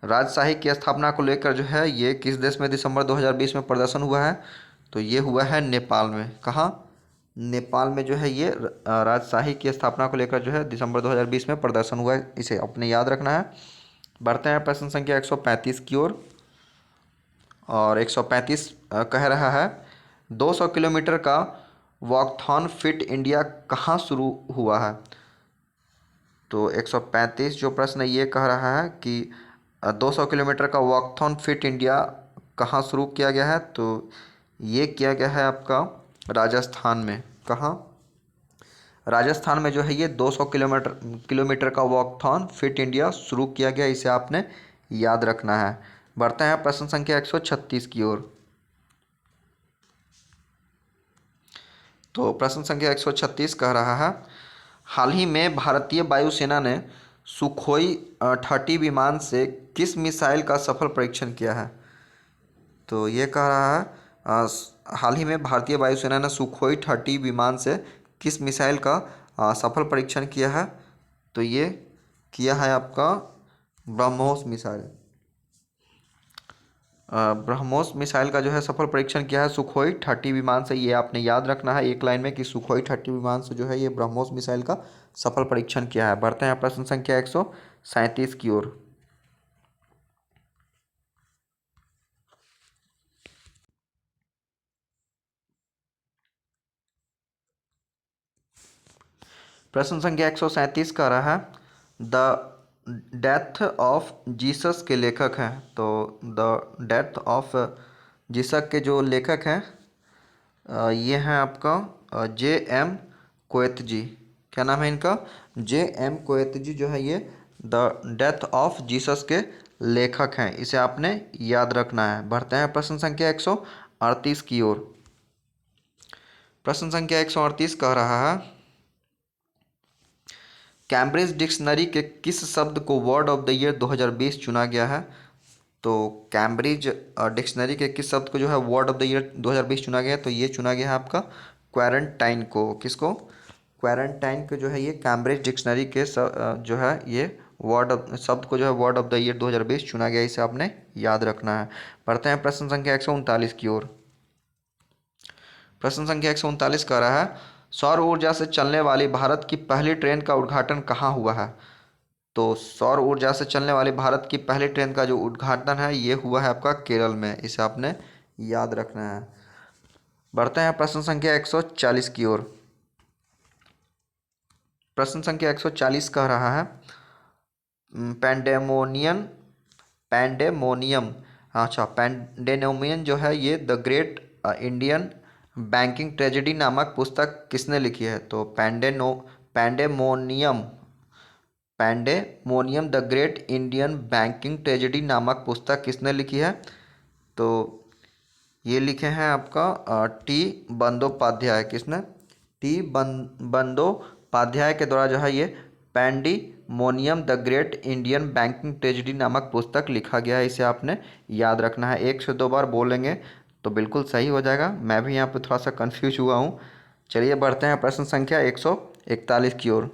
S1: राजशाही की स्थापना को लेकर जो है ये किस देश में दिसंबर 2020 में प्रदर्शन हुआ है? तो ये हुआ है नेपाल में। कहाँ? नेपाल में जो है ये राजशाही की स्थापना को लेकर जो है दिसंबर 2020 में प्रदर्शन हुआ है। इसे अपने याद रखना है। बढ़ते हैं प्रश्न संख्या 135 की ओर। और 135 कह रहा है, 200 किलोमीटर का वॉकथॉन फिट इंडिया कहाँ शुरू हुआ है? तो 135 जो प्रश्न ये कह रहा है कि 200 किलोमीटर का वॉकथॉन फिट इंडिया कहाँ शुरू किया गया है? तो ये किया गया है आपका राजस्थान में। कहाँ? राजस्थान में जो है ये 200 किलोमीटर का वॉकथॉन फिट इंडिया शुरू किया गया। इसे आपने याद रखना है। बढ़ते हैं प्रश्न संख्या 136 की ओर। तो प्रश्न संख्या 136 कह रहा है, हाल ही में भारतीय वायुसेना ने सुखोई 30 विमान से किस मिसाइल का सफल परीक्षण किया है? तो ये कह रहा है हाल ही में भारतीय वायुसेना ने सुखोई 30 विमान से किस मिसाइल का सफल परीक्षण किया है? तो ये किया है आपका ब्रह्मोस मिसाइल। ब्रह्मोस मिसाइल का जो है सफल परीक्षण किया है सुखोई 30 विमान से। ये आपने याद रखना है एक लाइन में कि सुखोई 30 विमान से जो है ये ब्रह्मोस मिसाइल का सफल परीक्षण किया है। बढ़ते हैं प्रश्न संख्या 137 की ओर। प्रश्न संख्या 137 का रहा है, द डेथ ऑफ जीसस के लेखक हैं। तो द डेथ ऑफ जीसस के जो लेखक हैं ये हैं आपका J.M. कोएत्जी। क्या नाम है इनका? J.M. कोएत्जी जो है ये द डेथ ऑफ जीसस के लेखक हैं। इसे आपने याद रखना है। बढ़ते हैं प्रश्न संख्या 138 की ओर। प्रश्न संख्या 138 कह रहा है, कैम्ब्रिज डिक्शनरी के किस शब्द को वर्ड ऑफ द ईयर 2020 चुना गया है? तो कैम्ब्रिज डिक्शनरी के किस शब्द को जो है वर्ड ऑफ द ईयर 2020 चुना गया है? तो ये चुना गया है आपका क्वारंटाइन को। किसको? क्वारंटाइन को जो है ये कैम्ब्रिज डिक्शनरी के जो है ये शब्द को जो है वर्ड ऑफ द ईयर 2020 चुना गया। इसे आपने याद रखना है। पढ़ते हैं प्रश्न संख्या 139 की ओर। प्रश्न संख्या 139 कह रहा है, सौर ऊर्जा से चलने वाली भारत की पहली ट्रेन का उद्घाटन कहाँ हुआ है? तो सौर ऊर्जा से चलने वाली भारत की पहली ट्रेन का जो उद्घाटन है ये हुआ है आपका केरल में। इसे आपने याद रखना है। बढ़ते हैं प्रश्न संख्या 140 की ओर। प्रश्न संख्या 140 कह रहा है, पैंडेमोनियम जो है ये the great Indian banking tragedy नामक पुस्तक किसने लिखी है? तो pandemonium the great Indian banking tragedy नामक पुस्तक किसने लिखी है? तो ये लिखे हैं आपका टी बंदोपाध्याय। किसने? टी बंदोपाध्याय के द्वारा जो है ये pandemonium the great Indian banking tragedy नामक पुस्तक लिखा गया है। इसे आपने याद रखना है। 1 से 2 बार बोलेंगे तो बिल्कुल सही हो जाएगा। मैं भी यहाँ पे थोड़ा सा कंफ्यूज हुआ हूँ। चलिए बढ़ते हैं प्रश्न संख्या 141 की ओर।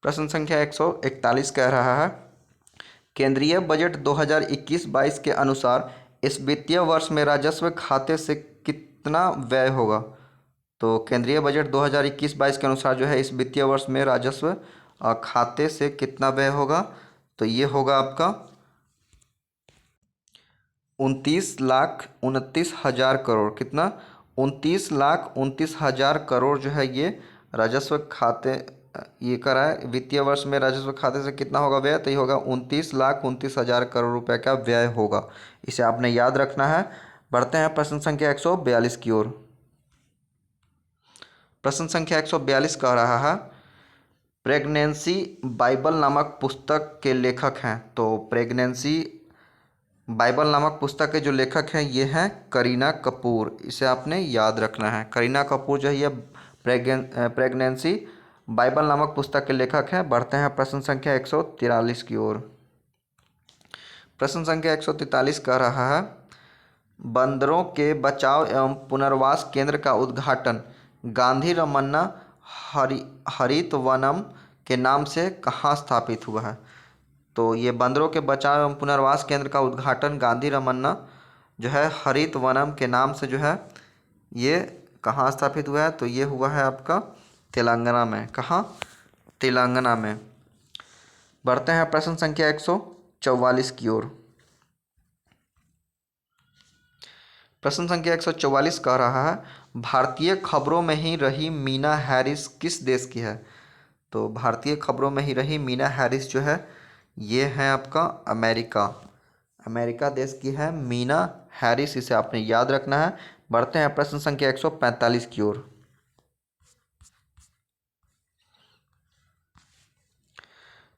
S1: प्रश्न संख्या 141 कह रहा है, केंद्रीय बजट 2021-22 के अनुसार इस वित्तीय वर्ष में राजस्व खाते से कितना व्यय होगा? तो केंद्रीय बजट 2021-22 के अनुसार जो है इस वित्तीय वर्ष में राजस्व खाते से कितना व्यय होगा, तो ये होगा आपका 29,29,000 करोड़। कितना? 29,29,000 करोड़ जो है ये राजस्व खाते ये करा है। वित्तीय वर्ष में राजस्व खाते से कितना होगा व्यय, तो ये होगा 29,29,000 करोड़ रुपए का व्यय होगा। इसे आपने याद रखना है। बढ़ते हैं प्रश्न संख्या 142 की ओर। प्रश्न संख्या 142 कह रहा है प्रेगनेंसी बाइबल नामक पुस्तक के लेखक हैं। तो प्रेगनेंसी बाइबल नामक पुस्तक के जो लेखक हैं ये हैं करीना कपूर। इसे आपने याद रखना है। करीना कपूर जो है ये प्रेगनेंसी बाइबल नामक पुस्तक के लेखक हैं। बढ़ते हैं प्रश्न संख्या 143 की ओर। प्रश्न संख्या 143 कह रहा है बंदरों के बचाव एवं पुनर्वास केंद्र का उद्घाटन गांधी रमन्ना हरित वनम के नाम से कहाँ स्थापित हुआ है। तो ये बंदरों के बचाव एवं पुनर्वास केंद्र का उद्घाटन गांधी रमन्ना जो है हरित वनम के नाम से जो है ये कहाँ स्थापित हुआ है, तो ये हुआ है आपका तेलंगाना में। कहाँ? तेलंगाना में। बढ़ते हैं प्रश्न संख्या 144 की ओर। प्रश्न संख्या 144 कह रहा है भारतीय खबरों में ही रही मीना हैरिस किस देश की है। तो भारतीय खबरों में ही रही मीना हैरिस जो है ये है आपका अमेरिका। अमेरिका देश की है मीना हैरिस। इसे आपने याद रखना है। बढ़ते हैं प्रश्न संख्या 145 की ओर।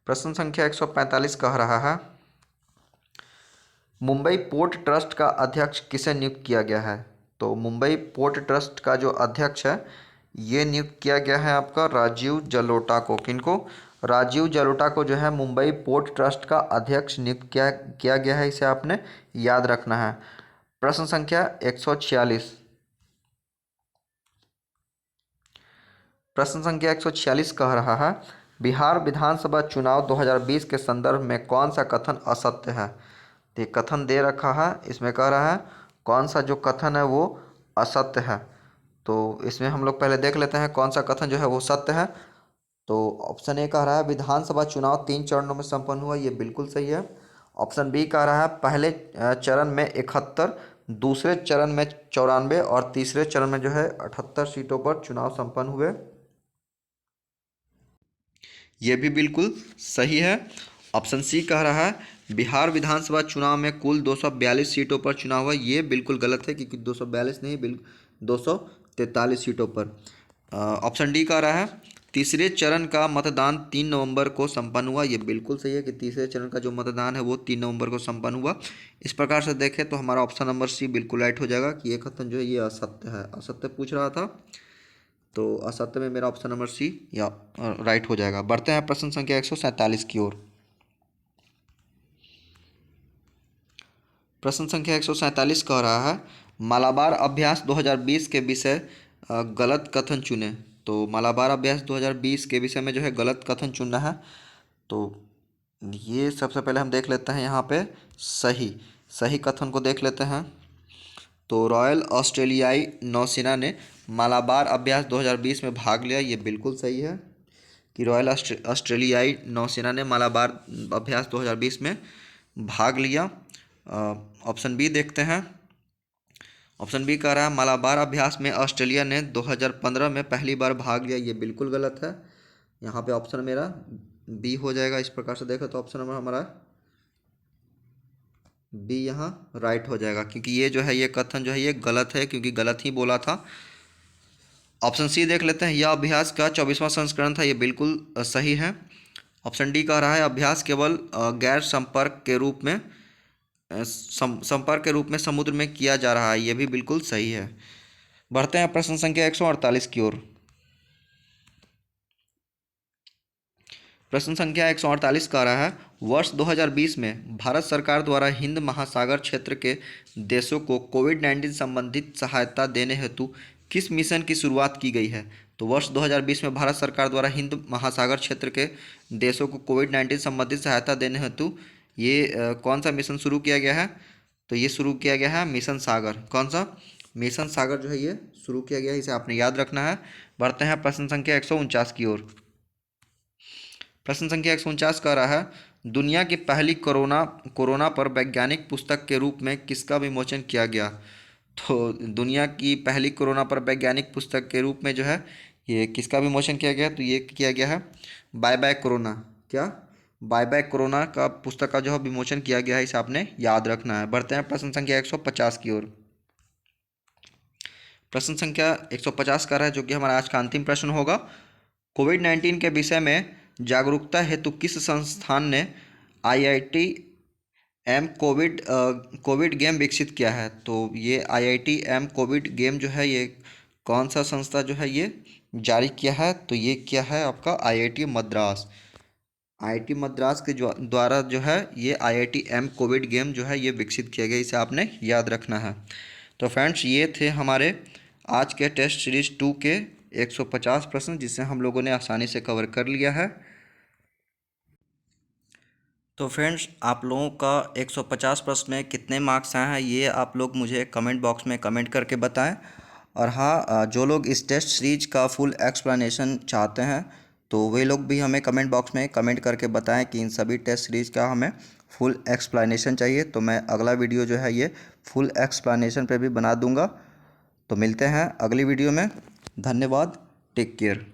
S1: प्रश्न संख्या 145 कह रहा है मुंबई पोर्ट ट्रस्ट का अध्यक्ष किसे नियुक्त किया गया है। तो मुंबई पोर्ट ट्रस्ट का जो अध्यक्ष है ये नियुक्त किया गया है आपका राजीव जलोटा को। किनको? राजीव जलोटा को जो है मुंबई पोर्ट ट्रस्ट का अध्यक्ष नियुक्त किया गया है। इसे आपने याद रखना है। प्रश्न संख्या 146। प्रश्न संख्या 146 कह रहा है बिहार विधानसभा चुनाव 2020 के संदर्भ में कौन सा कथन असत्य है। तो ये कथन दे रखा है, इसमें कह रहा है कौन सा जो कथन है वो असत्य है। तो इसमें हम लोग पहले देख लेते हैं कौन सा कथन जो है वो सत्य है। तो ऑप्शन ए कह रहा है विधानसभा चुनाव 3 चरणों में संपन्न हुआ, ये बिल्कुल सही है। ऑप्शन बी कह रहा है पहले चरण में 71, दूसरे चरण में 94 और तीसरे चरण में जो है 78 सीटों पर चुनाव संपन्न हुए, ये भी बिल्कुल सही है। ऑप्शन सी कह रहा है बिहार विधानसभा चुनाव में कुल 242 सीटों पर चुनाव हुआ, ये बिल्कुल गलत है क्योंकि 242 नहीं 243 सीटों पर। ऑप्शन डी कह रहा है तीसरे चरण का मतदान 3 नवंबर को संपन्न हुआ, ये बिल्कुल सही है कि तीसरे चरण का जो मतदान है वो 3 नवंबर को संपन्न हुआ। इस प्रकार से देखें तो हमारा ऑप्शन नंबर सी बिल्कुल राइट हो जाएगा कि ये कथन जो है ये असत्य है। असत्य पूछ रहा था तो असत्य में मेरा ऑप्शन नंबर सी या राइट हो जाएगा। बढ़ते हैं प्रश्न संख्या 147 की ओर। प्रश्न संख्या 147 कह रहा है मालाबार अभ्यास 2020 के विषय गलत कथन चुने। तो मालाबार अभ्यास 2020 के विषय में जो है गलत कथन चुनना है। तो ये सबसे पहले हम देख लेते हैं यहाँ पे सही कथन को देख लेते हैं। तो रॉयल ऑस्ट्रेलियाई नौसेना ने मालाबार अभ्यास 2020 में भाग लिया, ये बिल्कुल सही है कि रॉयल ऑस्ट्रेलियाई नौसेना ने मालाबार अभ्यास 2020 में भाग लिया। ऑप्शन बी देखते हैं। ऑप्शन बी कह रहा है मालाबार अभ्यास में ऑस्ट्रेलिया ने 2015 में पहली बार भाग लिया, ये बिल्कुल गलत है। यहाँ पे ऑप्शन मेरा बी हो जाएगा। इस प्रकार से देखो तो ऑप्शन नंबर हमारा बी यहाँ राइट हो जाएगा क्योंकि ये जो है ये कथन जो है ये गलत है क्योंकि गलत ही बोला था। ऑप्शन सी देख लेते हैं। यह अभ्यास का 24वां संस्करण था, ये बिल्कुल सही है। ऑप्शन डी कह रहा है अभ्यास केवल गैर संपर्क के रूप में संपर्क के रूप में समुद्र में किया जा रहा है, यह भी बिल्कुल सही है। बढ़ते हैं प्रश्न संख्या 148 की ओर। प्रश्न संख्या 148 कह रहा है वर्ष 2020 में भारत सरकार द्वारा हिंद महासागर क्षेत्र के देशों को कोविड-19 संबंधित सहायता देने हेतु किस मिशन की शुरुआत की गई है। तो वर्ष 2020 में भारत सरकार द्वारा हिंद महासागर क्षेत्र के देशों को कोविड-19 संबंधित सहायता देने हेतु ये कौन सा मिशन शुरू किया गया है। तो ये शुरू किया गया है मिशन सागर। कौन सा? मिशन सागर जो है ये शुरू किया गया है, इसे आपने याद रखना है। बढ़ते हैं प्रश्न संख्या 149 की ओर। प्रश्न संख्या 149 कह रहा है, दुनिया की पहली कोरोना कोरोना पर वैज्ञानिक पुस्तक के रूप में किसका विमोचन किया गया? तो दुनिया की पहली कोरोना पर वैज्ञानिक पुस्तक के रूप में जो है ये किसका विमोचन किया गया? तो ये किया गया है बाय बाय कोरोना। क्या? बाय बाय कोरोना का पुस्तक का जो है विमोचन किया गया है, इसे आपने याद रखना है। बढ़ते हैं प्रश्न संख्या 150 की ओर। प्रश्न संख्या 150 का रहा है, जो कि हमारा आज का अंतिम प्रश्न होगा। कोविड-19 के विषय में जागरूकता हेतु किस संस्थान ने आईआईटी एम कोविड गेम विकसित किया है? तो ये आईआईटी एम कोविड गेम जो है ये कौन सा संस्था जो है ये जारी किया है? तो ये किया है आपका आईआईटी मद्रास। आईआईटी मद्रास के जो द्वारा जो है ये आईआईटी एम कोविड गेम जो है ये विकसित किया गया, इसे आपने याद रखना है। तो फ्रेंड्स, ये थे हमारे आज के टेस्ट सीरीज 2 के 150 प्रश्न, जिसे हम लोगों ने आसानी से कवर कर लिया है। तो फ्रेंड्स, आप लोगों का 150 प्रश्न में कितने मार्क्स आए हैं ये आप लोग मुझे कमेंट बॉक्स में कमेंट करके बताएं। और हाँ, जो लोग इस टेस्ट सीरीज का फुल एक्सप्लेनेशन चाहते हैं तो वे लोग भी हमें कमेंट बॉक्स में कमेंट करके बताएं कि इन सभी टेस्ट सीरीज का हमें फुल एक्सप्लेनेशन चाहिए। तो मैं अगला वीडियो जो है ये फुल एक्सप्लेनेशन पे भी बना दूंगा। तो मिलते हैं अगली वीडियो में। धन्यवाद। Take care.